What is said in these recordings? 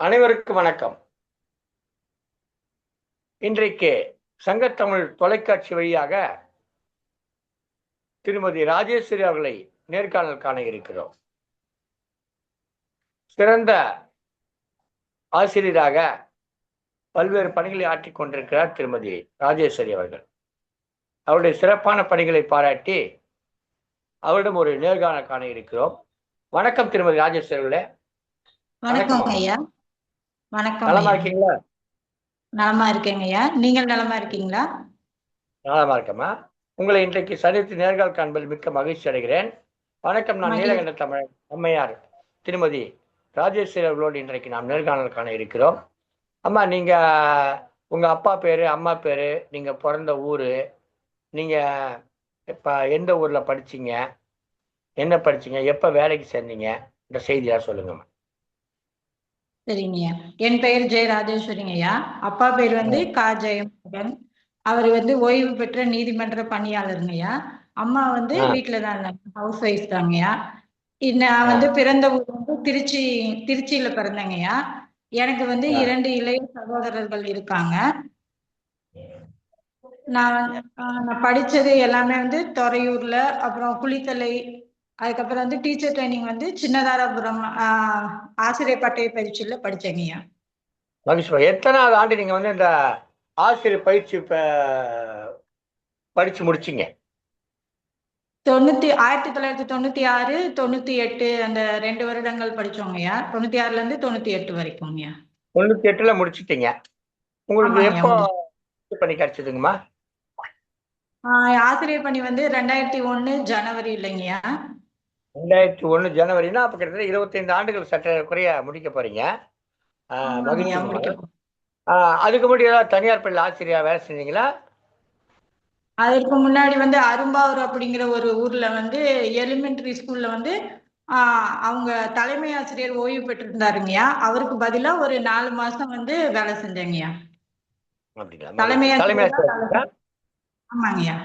அனைவருக்கும் வணக்கம். இன்றைக்கு சங்கத்தமிழ் தொலைக்காட்சி வழியாக திருமதி ராஜேஸ்வரி அவர்களை நேர்காணல் காண இருக்கிறோம். சிறந்த ஆசிரியராக பல்வேறு பணிகளை ஆற்றிக் கொண்டிருக்கிறார் திருமதி ராஜேஸ்வரி அவர்கள். அவருடைய சிறப்பான பணிகளை பாராட்டி அவரிடம் ஒரு நேர்காணல் காண இருக்கிறோம். வணக்கம் திருமதி ராஜேஸ்வரி அவர்களே. வணக்கம் ஐயா. வணக்கம். நலமா இருக்கீங்களா? நலமா இருக்கேங்க ஐயா. நீங்கள் நலமா இருக்கீங்களா? நலமா இருக்கமா. உங்களை இன்றைக்கு சந்தித்து நேர்காணல் காண்பதில் மிக்க மகிழ்ச்சி அடைகிறேன். வணக்கம். நான் நீலகண்ட தமிழ் அம்மையார் திருமதி ராஜேஸ்வரி அவர்களோடு இன்றைக்கு நாம் நேர்காணல் காண இருக்கிறோம். அம்மா, நீங்க உங்க அப்பா பேரு, அம்மா பேரு, நீங்க பிறந்த ஊரு, நீங்க இப்ப எந்த ஊர்ல படிச்சீங்க, என்ன படிச்சீங்க, எப்ப வேலைக்கு சேர்ந்தீங்க, இந்த செய்தியா சொல்லுங்கம்மா. சரிங்க. என் பெயர் ஜெய ராஜேஸ்வரிங்க ஐயா. அப்பா பேர் வந்து கா ஜெயமோகன். அவர் வந்து ஓய்வு பெற்ற நீதிமன்ற பணியாளருங்க ஐயா. அம்மா வந்து வீட்டுலதான் இருந்தாங்க, ஹவுஸ் ஒய்ஃப் தாங்கய்யா. நான் வந்து பிறந்த ஊர் வந்து திருச்சியில பிறந்தேங்க ஐயா. எனக்கு வந்து 2 இளைய சகோதரர்கள் இருக்காங்க. நான் படிச்சது எல்லாமே வந்து துறையூர்ல, அப்புறம் குளித்தலை, அதுக்கப்புறம் வந்து டீச்சர் ட்ரைனிங் வந்து சின்னதாராபுரம் ஆசிரியர் பட்டய பயிற்சியில படிச்சேங்கய்யா. மகிழ்ச்சி. எத்தனாவது ஆண்டு நீங்க வந்து இந்த ஆசிரியர் பயிற்சி படிச்சு முடிச்சீங்க? 1996, 98 அந்த 2 வருடங்கள் படிச்சோங்கய்யா. 96ல இருந்து 98 வரைக்கும்யா. 98ல முடிச்சிட்டீங்க. உங்களுக்கு எப்போ பணி கிடைச்சதுங்கம்மா? ஆசிரியர் பணி வந்து 2001 ஜனவரி இல்லைங்கய்யா. 2001 ஜனவரினா அப்ப கிட்டத்தட்ட 25 ஆண்டுகள் சற்ற குறைய முடிக்க போறீங்க. மகிழ்ச்சி. அதுக்கு முன்னாடி ஏதாவது தனியார் பள்ளி ஆசிரியரா வேலை செஞ்சீங்களா? அதற்கு முன்னாடி வந்து அரும்பாவூர் அப்படிங்கிற ஒரு ஊர்ல வந்து எலிமெண்டரி ஸ்கூல்ல வந்து அவங்க தலைமை ஆசிரியர் ஓய்வு பெற்றிருந்தாருங்கய்யா. அவருக்கு பதிலா ஒரு 4 மாசம் வந்து வேலை செஞ்சேங்கய்யா. தலைமை ஆசிரியர். ஆமாங்கய்யா.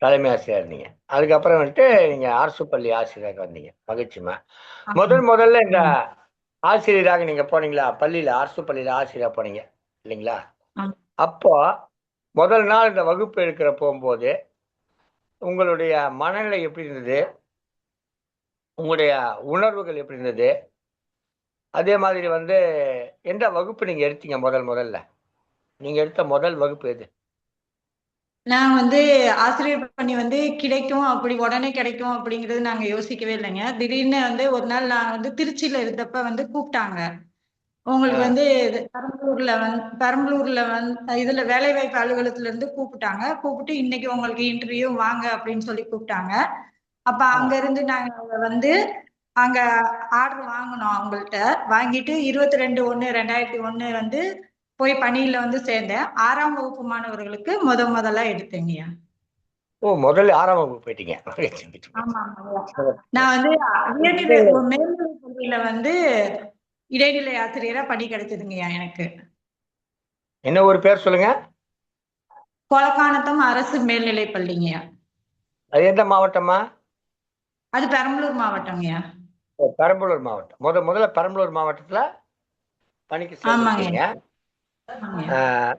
தலைமை ஆசிரியர் இருந்தீங்க. அதுக்கப்புறம் வந்துட்டு நீங்க அரசு பள்ளி ஆசிரியராக வந்தீங்க. மகிழ்ச்சிமா. முதல்ல இந்த ஆசிரியராக நீங்க போனீங்களா? பள்ளியில, அரசு பள்ளியில ஆசிரியரா போனீங்க இல்லைங்களா? அப்போ முதல் நாள் இந்த வகுப்பு எடுக்கிற போகும்போது உங்களுடைய மனநிலை எப்படி இருந்தது? உங்களுடைய உணர்வுகள் எப்படி இருந்தது? அதே மாதிரி வந்து எந்த வகுப்பு நீங்க எடுத்தீங்க முதல்ல? நீங்க எடுத்த முதல் வகுப்பு எது? நான் வந்து ஆசிரியர் பணி வந்து கிடைக்கும், அப்படி உடனே கிடைக்கும் அப்படிங்கிறது நாங்க யோசிக்கவே இல்லைங்க. திடீர்னு வந்து ஒரு நாள் நான் வந்து திருச்சியில இருந்தப்ப வந்து கூப்பிட்டாங்க. உங்களுக்கு வந்து பெரம்பலூர்ல இதுல வேலைவாய்ப்பு அலுவலகத்துல இருந்து கூப்பிட்டு இன்னைக்கு உங்களுக்கு இன்டர்வியூ வாங்க அப்படின்னு சொல்லி கூப்பிட்டாங்க. அப்ப அங்க இருந்து நாங்க வந்து அங்க ஆர்டர் வாங்கினோம். அவங்கள்ட்ட வாங்கிட்டு 22/1/2001 வந்து போய் பணியில வந்து சேர்ந்தேன். 6ஆம் வகுப்பு மாணவர்களுக்கு முதல்ல எடுத்தேங்கய்யா. ஓ, முதல்ல 6ஆம் வகுப்பு போயிட்டீங்க. ஆமா. நான் வந்து மேல்நிலை பள்ளியில வந்து இடைநிலை ஆசிரியரா பணி கிடைச்சதுங்கய்யா எனக்கு. என்ன ஒரு பேர் சொல்லுங்க? கொலக்கானத்தம் அரசு மேல்நிலை பள்ளிங்கய்யா. அது எந்த மாவட்டமா? அது பெரம்பலூர் மாவட்டங்கய்யா. பெரம்பலூர் மாவட்டம். முதல்ல பெரம்பலூர் மாவட்டத்துல பணிக்கு சேர்ந்திருக்கீங்க.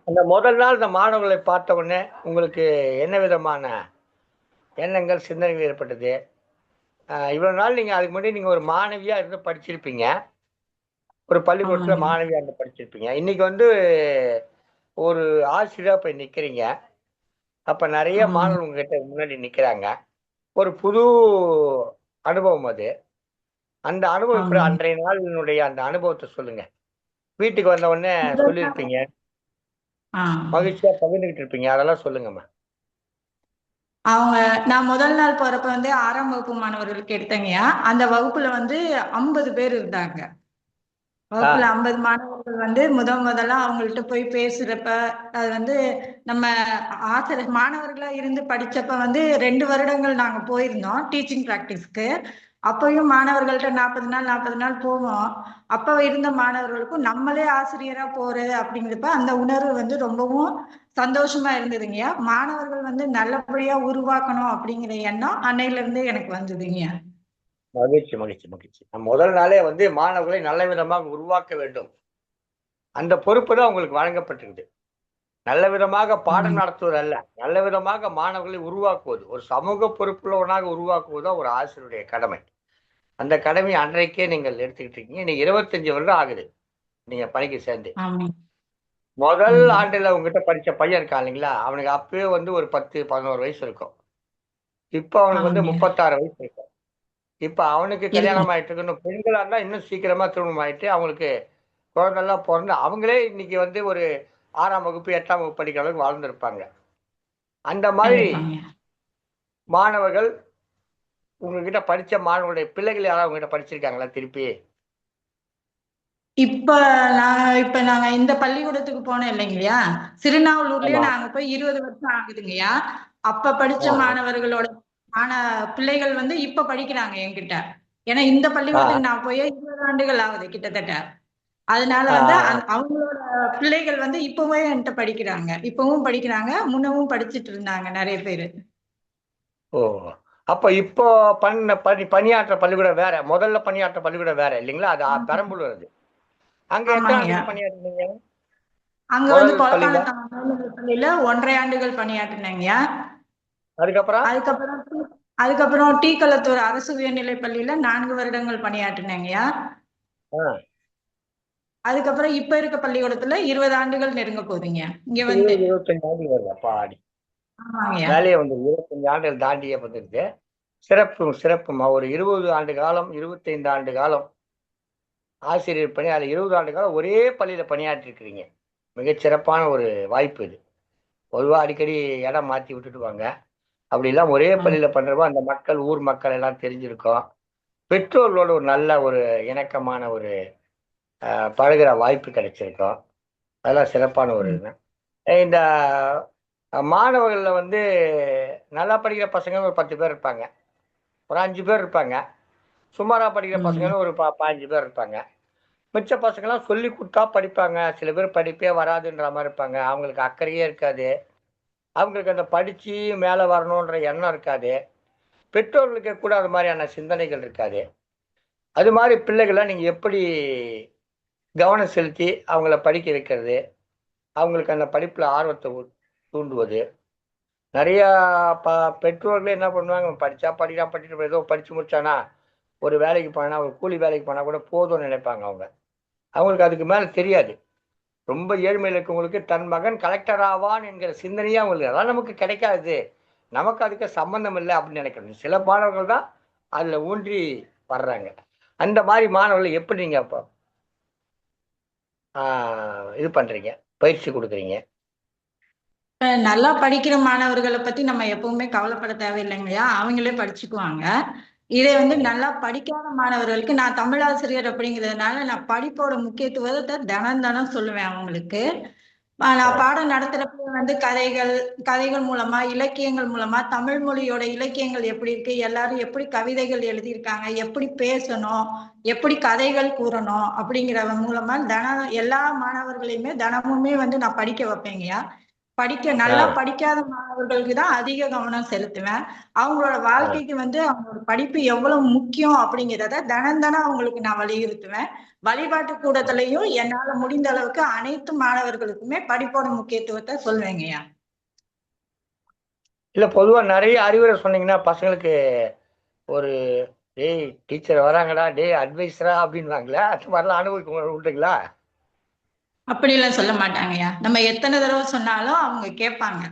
அந்த முதல் நாள் இந்த மாணவர்களை பார்த்த உடனே உங்களுக்கு என்ன விதமான எண்ணங்கள், சிந்தனைகள் ஏற்பட்டது? இவ்வளவு நாள் நீங்க அதுக்கு முன்னாடி நீங்க ஒரு மாணவியா இருந்து படிச்சிருப்பீங்க. ஒரு பள்ளிக்கூடத்துல மாணவியா இருந்து படிச்சிருப்பீங்க. இன்னைக்கு வந்து ஒரு ஆசிரியரா போய் நிக்கிறீங்க. அப்ப நிறைய மாணவர்கள் உங்ககிட்ட முன்னாடி நிக்கிறாங்க. ஒரு புது அனுபவம் அது. அந்த அனுபவம் எப்படி? அன்றைய நாளினுடைய அந்த அனுபவத்தை சொல்லுங்க. வீட்டுக்கு வந்த உடனே சொல்லியிருப்பீங்க, மகிழ்ச்சியா பகிர்ந்துகிட்டு இருப்பீங்க, அதெல்லாம் சொல்லுங்கம்மா. நான் முதல் நாள் போறப்ப வந்து 6ஆம் வகுப்பு மாணவர்களுக்கு எடுத்தேங்கய்யா. அந்த வகுப்புல வந்து 50 பேர் இருந்தாங்க. வகுப்புல 50 மாணவர்கள் வந்து முதல்ல அவங்கள்ட்ட போய் பேசுறப்ப அது வந்து நம்ம ஆசிரியர் மாணவர்களா இருந்து படிச்சப்ப வந்து 2 வருடங்கள் நாங்க போயிருந்தோம் டீச்சிங் பிராக்டிஸ்க்கு. அப்பயும் மாணவர்கள்ட்ட 40 நாள் போவோம். அப்ப இருந்த மாணவர்களுக்கும் நம்மளே ஆசிரியரா போறது அப்படிங்கிறப்ப அந்த உணர்வு வந்து ரொம்பவும் சந்தோஷமா இருந்ததுங்கய்யா. மாணவர்கள் வந்து நல்லபடியா உருவாக்கணும் அப்படிங்கிற எண்ணம் அன்னையில இருந்து எனக்கு வந்ததுங்கய்யா. மகிழ்ச்சி. முதல் நாளே வந்து மாணவர்களை நல்ல விதமாக உருவாக்க வேண்டும் அந்த பொறுப்பு தான் உங்களுக்கு வழங்கப்பட்டிருக்குது. நல்ல விதமாக பாடம் ஆமாங்க. நடத்துவது அல்ல, நல்ல விதமாக மாணவர்களை உருவாக்குவது, ஒரு சமூக பொறுப்புள்ளவனாக உருவாக்குவது தான் ஒரு ஆசிரியருடைய கடமை. அந்த கடமையை அன்றைக்கே நீங்கள் எடுத்துக்கிட்டு இருக்கீங்க. இன்னைக்கு 25 வருடம் ஆகுது நீங்க பணிக்கு சேர்ந்து. ஆமாங்க. முதல் ஆமாங்க. ஆண்டுல உங்ககிட்ட படிச்ச பையன் இருக்கான் இல்லைங்களா, அவனுக்கு அப்பவே வந்து ஒரு 10, 11 வயசு இருக்கும். இப்ப அவனுக்கு வந்து ஆமாங்க. 36 வயசு இருக்கும். இப்ப அவனுக்கு இருக்குங்க. கல்யாணம் ஆயிட்டு இருக்கு. இன்னும் பெண்களா இருந்தா இன்னும் சீக்கிரமா திருமணம் ஆயிட்டு அவங்களுக்கு குழந்தைலாம் பொறந்து அவங்களே இன்னைக்கு வந்து ஒரு 6ஆம் வகுப்பு, 8ஆம் வகுப்பு படிக்கிற அளவுக்கு வாழ்ந்திருப்பாங்க. அந்த மாதிரி கண்டிப்பாங்க. மாணவர்கள் உங்ககிட்ட படிச்ச மாணவர்களுடைய பிள்ளைகள் யாராவது உங்ககிட்ட படிச்சிருக்காங்களா திருப்பி? இப்ப நாங்க இந்த பள்ளிக்கூடத்துக்கு போனோம் இல்லைங்கய்யா, சிறுநாவலூர்லயே ஆமா. நாங்க போய் 20 வருஷம் ஆகுதுங்கய்யா. அப்ப படிச்ச ஆ, மாணவர்களோட ஆன பிள்ளைகள் வந்து இப்ப படிக்கிறாங்க என்கிட்ட. ஏன்னா இந்த ஆ, பள்ளிக்கூடத்துக்கு நான் போய் 20 ஆண்டுகள் ஆகுது கிட்டத்தட்ட. அதனால ஆ, வந்து ஆ. அவங்களோட பிள்ளைகள் வந்து இப்பவே என்கிட்ட படிக்கிறாங்க. இப்பவும் படிக்கிறாங்க. முன்னவும் படிச்சிட்டு இருந்தாங்க நிறைய பேரு. ஓ! அப்ப இப்போ பணியாற்ற பள்ளிக்கூடம் வேற. முதல்ல பணியாற்ற பள்ளிக்கூடம் வேற இல்லைங்களா? அது பெரம்பலூர் அது. அங்க எத்தன ஆமாங்கய்யா. ஆண்டுகள் பணியாற்றினீங்க? அங்க வந்து முதல் பள்ளியில. கொலக்கானத்தம் மேல்நிலைப் பள்ளியில 1½ ஆண்டுகள் பணியாற்றினேங்கய்யா. அதுக்கப்புறம்? அதுக்கப்புறம் அதுக்கப்புறம் டி களத்தூர் அரசு உயர்நிலைப் பள்ளியில 4 வருடங்கள் பணியாற்றினேங்கய்யா. ஆ. அதுக்கப்புறம் இப்ப இருக்க பள்ளிக்கூடத்துல 20 ஆண்டுகள் நெருங்க போகுதுங்க. இங்க வந்து 20, 25 ஆண்டுகள் வருது. அப்பாடி! ஆமாங்கய்யா. மேலேயே வந்து 25 ஆண்டுகள் தாண்டியே வந்துருச்சு. சிறப்பு, சிறப்பும்மா. ஒரு 20 ஆண்டு காலம், 25 ஆண்டு காலம் ஆசிரியர் பணி, அதுல 20 ஆண்டு காலம் ஒரே பள்ளியில பணியாற்றிருக்கிறீங்க. மிகச் சிறப்பான ஒரு வாய்ப்பு இது. பொதுவா அடிக்கடி இடம் மாத்தி விட்டுடுவாங்க. அப்படிலாம் ஒரே ஆமா. பள்ளியில பண்றப்போ அந்த மக்கள், ஊர் மக்கள் எல்லாம் தெரிஞ்சிருக்கும். பெற்றோர்களோட ஒரு நல்ல ஒரு இணக்கமான ஒரு பழகுற வாய்ப்பு கிடைச்சிருக்கும். அதெல்லாம் சிறப்பான ஒரு ம். இது. இந்த மாணவர்கள்ல வந்து நல்லா படிக்கிற பசங்க ஒரு 10 பேர் இருப்பாங்க. ஒரு 5 பேர் இருப்பாங்க. சுமாரா படிக்கிற ம். பசங்கன்னு ஒரு 15 பேர் இருப்பாங்க. மிச்ச பசங்கலாம் சொல்லிக் குடுத்தா படிப்பாங்க. சில பேர் படிப்பே வராதுன்ற மாரி இருப்பாங்க. அவங்களுக்கு அக்கறையே இருக்காது. அவங்களுக்கு அந்த படிச்சு மேல வரணுன்ற எண்ணம் இருக்காது. பெற்றோர்களுக்கு கூட அது மாரியான சிந்தனைகள் இருக்காது. அது மாரி பிள்ளைகள நீங்க எப்படி கவனம் செலுத்தி அவங்கள படிக்க வைக்கிறது? அவங்களுக்கு அந்த படிப்புல ஆர்வத்த தூண்டுவது. நெறையா ப பெற்றோர்களே என்ன பண்ணுவாங்க, படிச்சா படிக்கிறான், படிச்சுட்டு ஏதோ படிச்சு முடிச்சானா, ஒரு வேலைக்கு போனானா, ஒரு கூலி வேலைக்கு போனா கூட போதும்னு நினைப்பாங்க அவங்க. அவங்களுக்கு அதுக்கு மேல தெரியாது. ரொம்ப ஏழ்மையில இருக்கவங்களுக்கு தன் மகன் கலெக்டர் ஆவான் என்கிற சிந்தனையே அவங்களுக்கு அதெல்லாம் நமக்கு கிடைக்காது. நமக்கு அதுக்கு சம்மந்தம் இல்ல அப்படின்னு நினைக்கிறது. சில மாணவர்கள் தான் அதுல ஊன்றி வர்றாங்க. அந்த மாரி மாணவர்கள எப்படி நீங்க ஆ இது பண்றீங்க? பயிற்சி குடுக்குறீங்க? இப்ப நல்லா படிக்கிற மாணவர்கள பத்தி நம்ம எப்பவுமே கவலைப்பட தேவையில்லைங்கய்யா. அவங்களே படிச்சுக்குவாங்க. இதே வந்து ம். நல்லா படிக்காத மாணவர்களுக்கு நான் தமிழாசிரியர் அப்படிங்கிறதுனால நான் படிப்போட முக்கியத்துவத்த தினம் தினம் சொல்லுவேன் அவங்களுக்கு. நான் ஆ, பாடம் நடத்துறப்ப வந்து கதைகள் கதைகள் மூலமா, இலக்கியங்கள் மூலமா தமிழ் மொழியோட இலக்கியங்கள் எப்படி இருக்கு, எல்லாரும் எப்படி கவிதைகள் எழுதியிருக்காங்க, எப்படி பேசணும், எப்படி கதைகள் கூறணும் அப்படிங்கிற மூலமா எல்லா மாணவர்களையுமே தினமுமே வந்து நான் படிக்க வைப்பேங்கய்யா. ஆ, நல்லா படிக்காத மாணவர்களுக்கு தான் அதிக கவனம் செலுத்துவேன். அவங்களோட ஆ. வாழ்க்கைக்கு வந்து அவங்களோட படிப்பு எவ்வளவு முக்கியம் அப்படிங்கிறத தினம் தினம் அவங்களுக்கு நான் வலியுறுத்துவேன். வழிபாட்டு கூடத்திலையும் என்னால முடிந்த அளவுக்கு அனைத்து மாணவர்களுக்குமே படிப்போட முக்கியத்துவத்த சொல்வேங்கய்யா. இல்ல பொதுவா நெறைய அறிவுரை சொன்னீங்கன்னா, பசங்களுக்கு ஒரு "டேய் டீச்சர் வராங்கடா, டேய் அட்வைஸரா" அப்படின்னுவாங்கல்ல. அந்த மாரிலாம் அனுபவம் உண்டுங்களா? அப்படிலாம் சொல்ல மாட்டாங்கய்யா. நம்ம எத்தன தடவ சொன்னாலும் அவங்க கேட்பாங்க.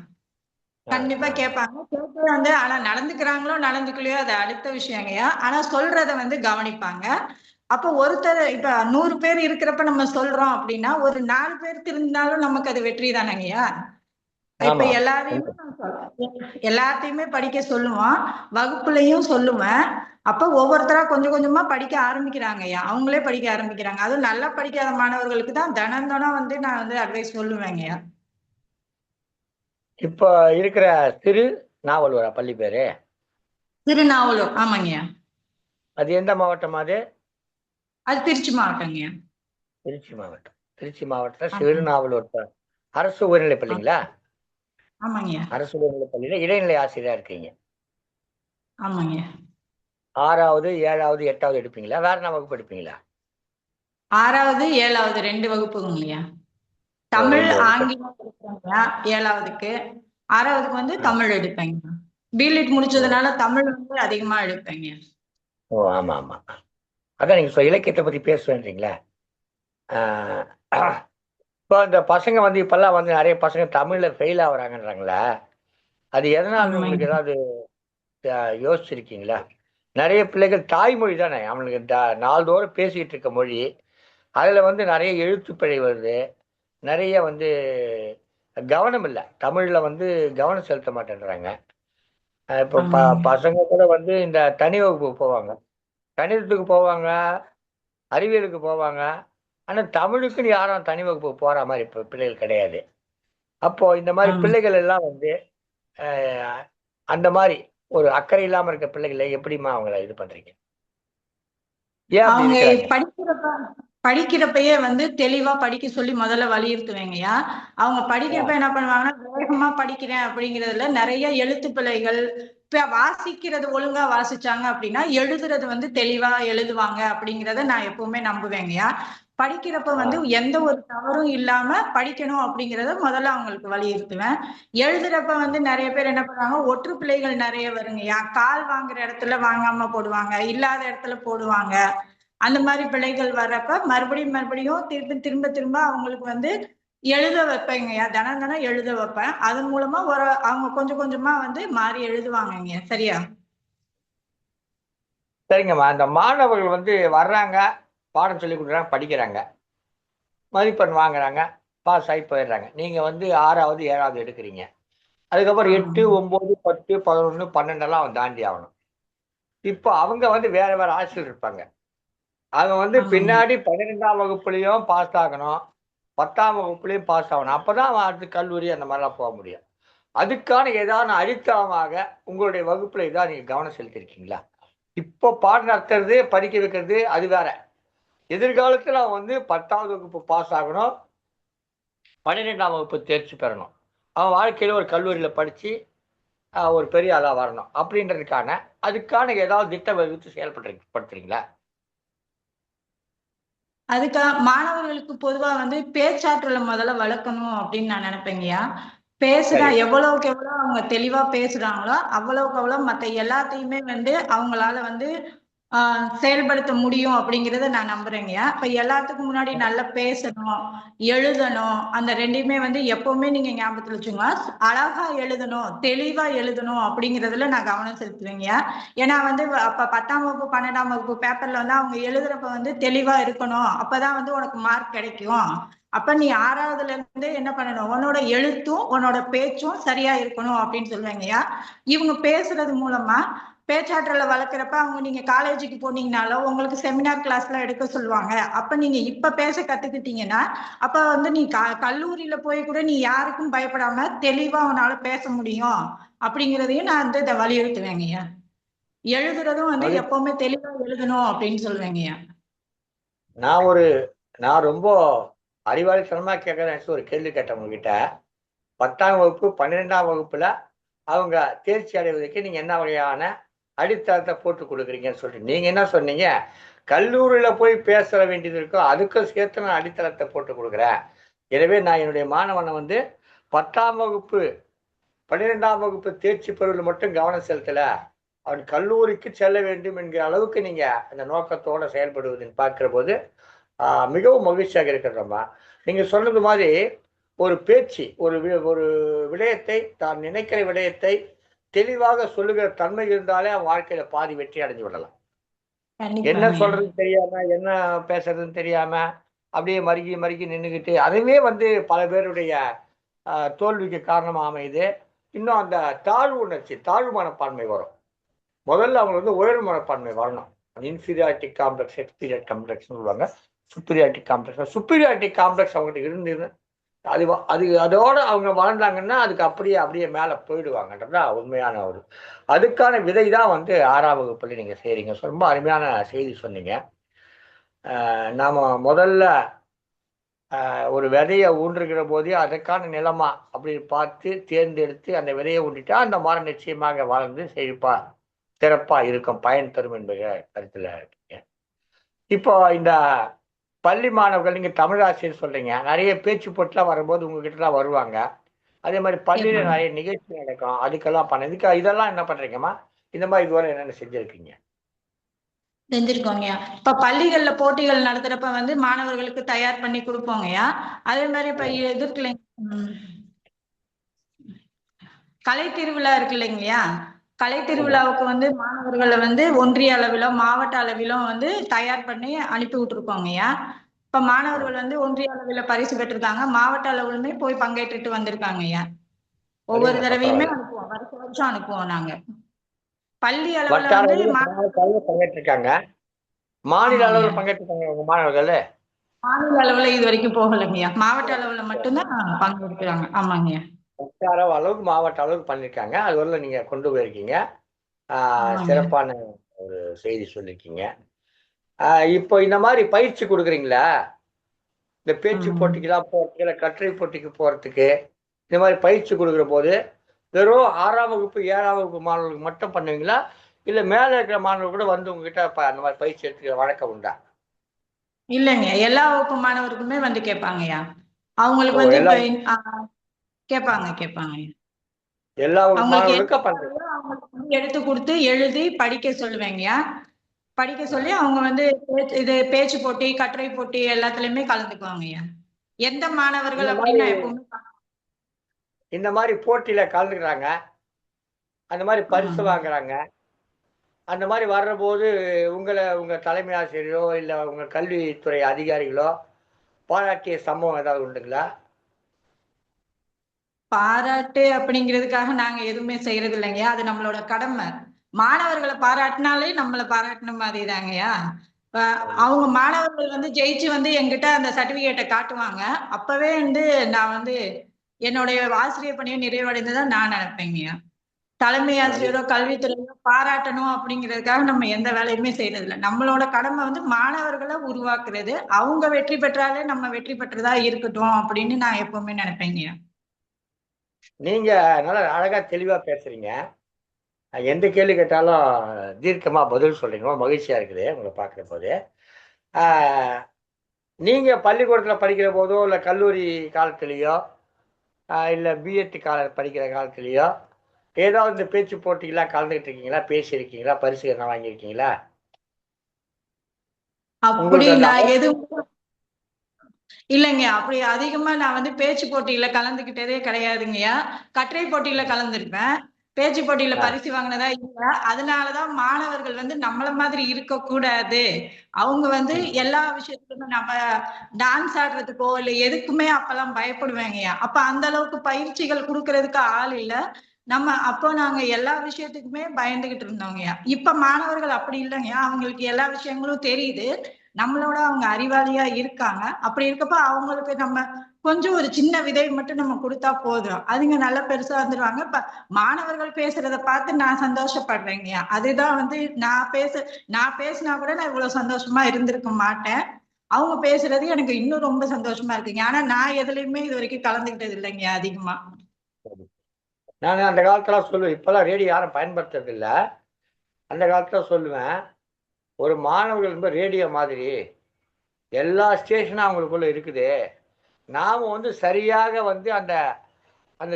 ஆ, கண்டிப்பா ஆ. கேட்பாங்க. கேட்டு வந்து ஆனா நடந்துக்கிறாங்களோ, நடந்துக்கலையோ அது அடுத்த விஷயங்கய்யா. ஆனா சொல்றத வந்து கவனிப்பாங்க. அப்போ ஒருத்தர் இப்ப 100 பேர் இருக்கிறப்ப நம்ம சொல்றோம் அப்படின்னா, ஒரு 4 பேர் திருந்தினாலும் நமக்கு அது வெற்றி தானங்கய்யா. இப்ப ஆமா. எல்லாரையுமே கண்டிப்பா. நான் சொல்றேன். எல்லாத்தையுமே படிக்க சொல்லுவோம். வகுப்புலயும் சொல்லுவேன். அப்ப ஒவ்வொருத்தரா கொஞ்சம் கொஞ்சமா படிக்க ஆரம்பிக்கிறாங்கய்யா. அவங்களே படிக்க ஆரம்பிக்கிறாங்க. அதுவும் நல்லா படிக்காத மாணவர்களுக்கு தான் தினம் தினம் வந்து நான் வந்து அட்வைஸ் சொல்லுவேங்கய்யா. இப்ப இருக்கிற திரு நாவலூரா பள்ளி பேரு? திருநாவலூர். ஆமாங்கய்யா. அது எந்த மாவட்டம் அது? அது திருச்சி மாவட்டங்கய்யா. திருச்சி மாவட்டம். திருச்சி மாவட்டத்துல ஆமாங்க. சிறுநாவலூர் அரசு உயர்நிலைப் ஆ, பள்ளிங்களா? ஆமாங்கய்யா. அரசு உயர்நிலைப் பள்ளியில இடைநிலை ஆசிரியரா இருக்கீங்க. ஆமாங்கய்யா. 6வது, 7வது, 8வது எடுப்பீங்களா? வேற என்ன வகுப்பு எடுப்பீங்களா? 6வது 7வது 2 வகுப்புங்கய்யா. ஓ, தமிழ் 2 வகுப்பு. ஆங்கிலம் எடுப்பேங்கய்யா 7வதுக்கு. 6வதுக்கு வந்து ஆ. தமிழ் எடுப்பேங்க. பிலிட் ஓ. முடிச்சதுனால தமிழ் வந்து அதிகமா எடுப்பேங்க. ஓ, ஆமா ஆமா. அதான் நீங்க இலக்கியத்தை பத்தி பேசுவேன்றீங்களா? இப்போ இந்த பசங்க வந்து இப்பெல்லாம் வந்து நிறைய பசங்க தமிழ்ல ஃபெயில் ஆகுறாங்கன்றாங்களா? அது எதனால ஆமாங்க. உங்களுக்கு ஏதாவது யோசிச்சிருக்கீங்களா? நிறைய பிள்ளைகள் தாய்மொழி தானே அவனுக்கு நாள்தோறும் பேசிக்கிட்டு இருக்க மொழி. அதுல வந்து நிறைய எழுத்து பிழை வருது. நிறைய வந்து கவனம் இல்லை, தமிழ்ல வந்து கவனம் செலுத்த மாட்டேன்றாங்க. இப்போ ஆமாங்க. பசங்க கூட வந்து இந்த தனி வகுப்பு போவாங்க, கணிதத்துக்கு போவாங்க, அறிவியலுக்கு போவாங்க. ஆனா தமிழுக்குன்னு யாரும் தனி வகுப்பு போற மாதிரி இப்போ பிள்ளைகள் கிடையாது. அப்போ இந்த மாதிரி ஆமா. பிள்ளைகள் எல்லாம் வந்து அஹ், அந்த மாதிரி ஒரு அக்கறை இல்லாம இருக்க பிள்ளைகளை எப்படிம்மா அவங்கள இது பண்றீங்க? ஏன் அப்படி அவங்க இருக்கிறாங்க? படிக்கிறப்பயே வந்து தெளிவா படிக்க சொல்லி முதல்ல வலியுறுத்துவேங்கய்யா. அவங்க ஆ, படிக்கிறப்ப என்ன பண்ணுவாங்கன்னா, வேகமா படிக்கிறேன் அப்படிங்கிறதுல நிறைய எழுத்து பிழைகள். இப்ப வாசிக்கிறது ஒழுங்கா வாசிச்சாங்க அப்படின்னா எழுதுறது வந்து தெளிவா எழுதுவாங்க அப்படிங்கிறத நான் எப்பவுமே நம்புவேங்கய்யா. படிக்கிறப்ப ஆ. வந்து எந்த ஒரு தவறும் இல்லாம படிக்கணும் அப்படிங்கறத முதல்ல அவங்களுக்கு வலியுறுத்துவேன். எழுதுறப்ப வந்து நிறைய பேர் என்ன பண்ணுவாங்க, ஒற்று பிழைகள் நிறைய வருங்கய்யா. கால் வாங்குற இடத்துல வாங்காம போடுவாங்க, இல்லாத இடத்துல போடுவாங்க. அந்த மாதிரி பிழைகள் வர்றப்ப மறுபடியும் மறுபடியும் திரும்ப திரும்ப திரும்ப அவங்களுக்கு வந்து எழுத வைப்பேங்கய்யா. தினம் தினம் எழுத வைப்பேன். அதன் மூலமா அவங்க கொஞ்சம் கொஞ்சமா வந்து மாறி எழுதுவாங்கங்க. சரியா? சரிங்கம்மா, அந்த மாணவர்கள் வந்து வர்றாங்க, பாடம் சொல்லி கொடுக்குறாங்க, படிக்கிறாங்க, மதிப்பெண் வாங்குறாங்க, பாஸ் ஆகி போயிடுறாங்க. நீங்க வந்து 6வது 7வது எடுக்கிறீங்க. அதுக்கப்புறம் 8, ஆமாங்க. 9, 10, 11, 12 எல்லாம் அவன் தாண்டி ஆகணும். இப்போ அவங்க வந்து வேற வேற ஆட்சியில் இருப்பாங்க. அவன் வந்து ஆமாங்க. பின்னாடி 12ஆம் வகுப்புலயும் பாஸ் ஆகணும், 10ஆம் வகுப்புலயும் பாஸ் ஆகணும். அப்பதான் அவன் அடுத்து கல்லூரி அந்த மாதிரிலாம் போக முடியும். அதுக்கான ஏதாவது அடித்தளமாக உங்களுடைய வகுப்புல ஏதாவது நீங்க கவனம் செலுத்திருக்கீங்களா? இப்போ பாடம் நடத்துறது, படிக்க வைக்கிறது அது வேற. எதிர்காலத்துல அவன் வந்து 10வது வகுப்பு பாஸ் ஆகணும், 12ஆம் வகுப்பு தேர்ச்சி பெறணும். அவன் வாழ்க்கையில ஒரு கல்லூரியில படிச்சு ஒரு பெரிய ஆளா வரணும் அப்படின்றதுக்கான அதுக்கான ஏதாவது திட்டம் வகுத்து படுத்துறீங்களா? அதுக்காக மாணவர்களுக்கு பொதுவா வந்து பேச்சாற்றலை முதல்ல வளர்க்கணும் அப்படின்னு நான் நினைப்பேங்கய்யா. பேசுறா சரி. எவ்வளவுக்கு எவ்வளவு அவங்க தெளிவா பேசுறாங்களோ அவ்வளவுக்கு அவ்வளவு மத்த எல்லாத்தையுமே வந்து அவங்களால வந்து செயல்படுத்த முடியும் அப்படிங்கறத நான் நம்புறேங்கய்யா. இப்ப எல்லாத்துக்கும் முன்னாடி நல்லா பேசணும், எழுதணும். அந்த ரெண்டையுமே வந்து எப்பவுமே நீங்க ஞாபகத்துல வச்சுங்க. அழகா எழுதணும், தெளிவா எழுதணும் அப்படிங்கறதுல நான் கவனம் செலுத்துவேங்கய்யா. ஏன்னா வந்து அப்ப 10ஆம் வகுப்பு 12ஆம் வகுப்பு பேப்பர்ல வந்து அவங்க எழுதுறப்ப வந்து தெளிவா இருக்கணும், அப்பதான் வந்து உனக்கு மார்க் கிடைக்கும். அப்ப நீ 6வதுல இருந்து என்ன பண்ணணும், உன்னோட எழுத்தும் உன்னோட பேச்சும் சரியா இருக்கணும் அப்படின்னு சொல்லுவேங்கய்யா. இவங்க பேசுறது மூலமா பேச்சாற்றலை வளர்க்குறப்ப அவங்க நீங்க காலேஜுக்கு போனீங்கனாலோ உங்களுக்கு செமினார் கிளாஸ் எல்லாம் எடுக்க சொல்லுவாங்க. அப்ப நீங்க இப்ப பேச கத்துக்கிட்டீங்கன்னா அப்ப வந்து நீ கல்லூரியில போய் கூட நீ யாருக்கும் பயப்படாம தெளிவா உன்னால பேச முடியும் அப்படிங்கிறதையும் நான் வந்து இதை வலியுறுத்துவேங்கய்யா. எழுதுறதும் வந்து மகிழ்ச்சி. எப்பவுமே தெளிவா எழுதணும் அப்படின்னு சொல்லுவேங்கய்யா. நான் ஒரு நான் ரொம்ப அறிவாளித்தனமா கேட்கறேன் ஒரு கேள்வி கேட்டேன் உங்ககிட்ட. 10ஆம் வகுப்பு 12ஆம் வகுப்புல அவங்க தேர்ச்சி அடைவதற்கு நீங்க என்ன வகையான அடித்தளத்தை போட்டு கொடுக்குறீங்கன்னு சொல்லிட்டு நீங்க என்ன சொன்னீங்க? கல்லூரியில போய் பேச வேண்டியது இருக்கோ அதுக்கும் சேர்த்து நான் அடித்தளத்தை போட்டு கொடுக்குறேன். எனவே நான் என்னுடைய மாணவனை வந்து 10ஆம் வகுப்பு 12ஆம் வகுப்பு தேர்ச்சி பெறுவதில் மட்டும் கவனம் செலுத்தல, அவன் கல்லூரிக்கு செல்ல வேண்டும் என்கிற அளவுக்கு நீங்க அந்த நோக்கத்தோட செயல்படுவதுன்னு பார்க்கிற போது மிகவும் மகிழ்ச்சியாக இருக்கிறதம்மா. நீங்க சொன்னது மாதிரி ஒரு பேச்சு, ஒரு விடயத்தை, தான் நினைக்கிற விடயத்தை தெளிவாக சொல்லுகிற தன்மை இருந்தாலே அவன் வாழ்க்கையில பாதி வெற்றி அடைஞ்சு விடலாம். என்ன கண்டிப்பாங்கய்யா. சொல்றதுன்னு தெரியாம, என்ன பேசுறதுன்னு தெரியாம, அப்படியே மருகி மருகி நின்னுகிட்டு, அதுவே வந்து பல பேருடைய தோல்விக்கு காரணமா அமையுது. இன்னும் அந்த தாழ்வு உணர்ச்சி, தாழ்வு மனப்பான்மை வரும். முதல்ல அவங்க வந்து உயர்வு மனப்பான்மை வரணும். இன்ஃபீரியாரிட்டி காம்ப்ளெக்ஸ், எக்ஸ்பீரியர் காம்ப்ளெக்ஸ் சொல்லுவாங்க. Superiority complex. சுப்பீரியாரிட்டி காம்ப்ளெக்ஸ் அவங்ககிட்ட இருந்தது அது அதோட அவங்க வாழ்ந்தாங்கன்னா அதுக்கு அப்படியே அப்படியே மேல போயிடுவாங்கன்றதுதான் உண்மையான ஒரு அதுக்கான விதை தான் வந்து 6ஆம் வகுப்புல நீங்க செய்றீங்க. ரொம்ப அருமையான செய்தி சொன்னீங்க. நாம முதல்ல ஒரு விதையை ஊன்றுகிற போதே அதற்கான நிலமா அப்படி பார்த்து தேர்ந்தெடுத்து அந்த விதையை ஊண்டிட்டா அந்த மரம் நிச்சயமாக வளர்ந்து செழிப்பா சிறப்பா இருக்கும், பயன் தரும் என்பதை கருத்துல இருக்கீங்க. இப்போ இந்த பள்ளி மாணவர்கள், நீங்க தமிழ் ஆசிரியர் சொல்றீங்க, நிறைய பேச்சு போட்டுலாம் வரும்போது உங்ககிட்ட தான் வருவாங்க. அதே மாதிரி பள்ளியில கேட்பாங்க. நிறைய நிகழ்ச்சி நடக்கும், அதுக்கெல்லாம் பண்ண இதெல்லாம் என்ன பண்றீங்கம்மா? இந்த மாதிரி இதுவரை என்னென்ன செஞ்சிருக்கீங்க? செஞ்சிருக்கோங்கய்யா. இப்ப பள்ளிகள்ல போட்டிகள் நடத்துறப்ப வந்து மாணவர்களுக்கு தயார் பண்ணி கொடுப்போங்கய்யா. அதே மாதிரி இப்ப இது இருக்கு இல்லைங்க, கலை திருவிழா இருக்கு இல்லைங்கய்யா. கலை ஆமா. திருவிழாவுக்கு வந்து மாணவர்களை வந்து ஒன்றிய அளவிலும் மாவட்ட அளவிலும் வந்து தயார் பண்ணி அனுப்பி விட்டுருக்கோங்கய்யா. இப்ப ஆ. மாணவர்கள் வந்து ஒன்றிய அளவில பரிசு பெற்றிருக்காங்க, மாவட்ட அளவிலுமே போய் பங்கேற்றுட்டு வந்திருக்காங்கய்யா. ஒவ்வொரு அடேங்கப்பா, தடவையுமே பரவாயில்ல. அனுப்புவோம், வருஷம் வருஷம் அனுப்புவோம் நாங்க. பள்ளி அளவுல வட்டார வந்து அளவில் மாவட்ட அளவில் பங்கேற்றிருக்காங்க, மாநில ஆமாங்கய்யா. அளவில் பங்கேற்றிருக்காங்க உங்க மாணவர்கள்? மாநில அளவுல இது வரைக்கும் போகலைங்கய்யா, மாவட்ட அளவுல மட்டும்தான் பங்கெடுக்கிறாங்க. ஆமாங்கய்யா. வட்டார அளவுக்கு மாவட்ட அளவுக்கு பண்ணிருக்காங்க, அது வரல நீங்க கொண்டு போயிருக்கீங்க. ஆமாங்கய்யா. சிறப்பான ஒரு செய்தி சொல்லியிருக்கீங்க. இப்போ இந்த மாதிரி பயிற்சி கொடுக்குறீங்களா? இந்த பேச்சு ஆமாங்க. போட்டிக்கெல்லாம் போறதுக்கு, இல்லை கட்டுரை போட்டிக்கு போறதுக்கு, இந்த மாதிரி பயிற்சி கொடுக்குற போது வெறும் 6ஆம் வகுப்பு 7ஆம் வகுப்பு மாணவர்களுக்கு மட்டும் பண்ணுவீங்களா, இல்லை மேலே இருக்கிற மாணவர்கள் கூட வந்து உங்ககிட்ட அந்த மாதிரி பயிற்சி எடுத்துக்கிற வழக்கம் உண்டா? இல்லைங்க, எல்லா வகுப்பு மாணவருக்குமே வந்து கேட்பாங்கய்யா. ஓ, அவங்களுக்கு வந்து எல்லா இப்ப கேட்பாங்க கேட்பாங்கய்யா. எல்லா வகுப்பு அவங்களுக்கு என்ன மாணவர்களுக்கும் பண்றீங்க? தேவையோ அவங்களுக்கு வந்து எடுத்து கொடுத்து எழுதி படிக்க சொல்லுவேங்கய்யா. படிக்க ஆ. சொல்லி அவங்க வந்து இது பேச்சு போட்டி, கட்டுரை போட்டி எல்லாத்துலயுமே கலந்துக்குவாங்கய்யா. எந்த இந்த மாணவர்கள் மாதிரி அப்படின்னு நான் எப்பவுமே இந்த மாதிரி போட்டியில கலந்துக்கிறாங்க, அந்த மாதிரி பரிசு ஆமாங்க. வாங்குறாங்க, அந்த மாதிரி வர்றபோது உங்க தலைமை ஆசிரியரோ இல்லை உங்க கல்வித்துறை அதிகாரிகளோ பாராட்டிய சம்பவம் ஏதாவது உண்டுங்களா? பாராட்டு அப்படிங்கிறதுக்காக நாங்க எதுவுமே செய்யறது இல்லைங்கய்யா, அது நம்மளோட கடமை. மாணவர்களை பாராட்டினாலே நம்மளை பாராட்டின மாதிரி தாங்கய்யா. அவங்க மாணவர்கள் வந்து ஜெயிச்சு வந்து என்கிட்ட அந்த சர்டிபிகேட்டை காட்டுவாங்க. அப்பவே வந்து நான் வந்து என்னுடைய ஆசிரியர் பணியை நிறைவடைந்ததா நான் நினைப்பேங்கய்யா. தலைமை ஆசிரியரோ கல்வித்துறையோ பாராட்டணும் அப்படிங்கிறதுக்காக நம்ம எந்த வேலையுமே செய்யறது இல்லை. நம்மளோட கடமை வந்து மாணவர்களை உருவாக்குறது. அவங்க வெற்றி பெற்றாலே நம்ம வெற்றி பெற்றதா இருக்கட்டும் அப்படின்னு நான் எப்பவுமே நினைப்பேங்கய்யா. நீங்க நல்லா அழகா தெளிவா பேசுறீங்க. எந்த கேள்வி கேட்டாலும் தீர்க்கமா பதில் சொல்றீங்க, ரொம்ப மகிழ்ச்சியா இருக்குது உங்களை பார்க்குற போது. ஆஹ், நீங்க பள்ளிக்கூடத்துல படிக்கிற போதோ இல்லை கல்லூரி காலத்திலேயோ இல்லை பிஎட் படிக்கிற காலத்திலேயோ ஏதாவது இந்த பேச்சு போட்டிகள்லாம் கலந்துக்கிட்டு இருக்கீங்களா? பேசியிருக்கீங்களா? பரிசு என்ன வாங்கியிருக்கீங்களா? அப்படி உங்களுக்கு அந்த நான் எதுவும் இல்லைங்க. அப்படி அதிகமா நான் வந்து பேச்சு போட்டியில கலந்துக்கிட்டதே கிடையாதுங்கய்யா. கட்டுரை போட்டியில கலந்திருப்பேன். பேச்சு போட்டியில ஆ, பரிசு வாங்கினதா இல்ல. அதனாலதான் மாணவர்கள் வந்து நம்மள மாதிரி இருக்கக்கூடாது. அவங்க வந்து ம், எல்லா விஷயத்துக்குமே நம்ம டான்ஸ் ஆடுறதுக்கோ இல்ல எதுக்குமே அப்பெல்லாம் பயப்படுவேங்கய்யா. அப்ப அந்த அளவுக்கு பயிற்சிகள் குடுக்கறதுக்கு ஆள் இல்ல. அப்போ நாங்க எல்லா விஷயத்துக்குமே பயந்துகிட்டு இருந்தோங்கய்யா. இப்ப மாணவர்கள் அப்படி இல்லைங்கய்யா. அவங்களுக்கு எல்லா விஷயங்களும் தெரியுது. நம்மளோட அவங்க அறிவாளியா இருக்காங்க. அப்படி இருக்கப்ப அவங்களுக்கு நம்ம கொஞ்சம் ஒரு சின்ன விதை மட்டும் நம்ம கொடுத்தா போதும், அதுங்க நல்லா பெருசா வந்துருவாங்க. இப்ப மாணவர்கள் பேசுறத பார்த்து நான் சந்தோஷப்படுறேங்கய்யா. அதுதான் வந்து நான் பேசினா கூட நான் இவ்வளவு சந்தோஷமா இருந்திருக்க மாட்டேன். அவங்க பேசுறது எனக்கு இன்னும் ரொம்ப சந்தோஷமா இருக்குங்க. ஆனா நான் எதுலயுமே இது வரைக்கும் கலந்துகிட்டது இல்லைங்க அதிகமா. சரி. நான் அந்த காலத்துல சொல்லுவேன், இப்பெல்லாம் ரேடியோ யாரும் பயன்படுத்துறது இல்ல. அந்த காலத்துல சொல்லுவேன், ஒரு மாணவர்கள் ரேடியோ மாதிரி எல்லா ஸ்டேஷனும் அவங்களுக்குள்ள இருக்குது. நாம சரியாக அந்த அந்த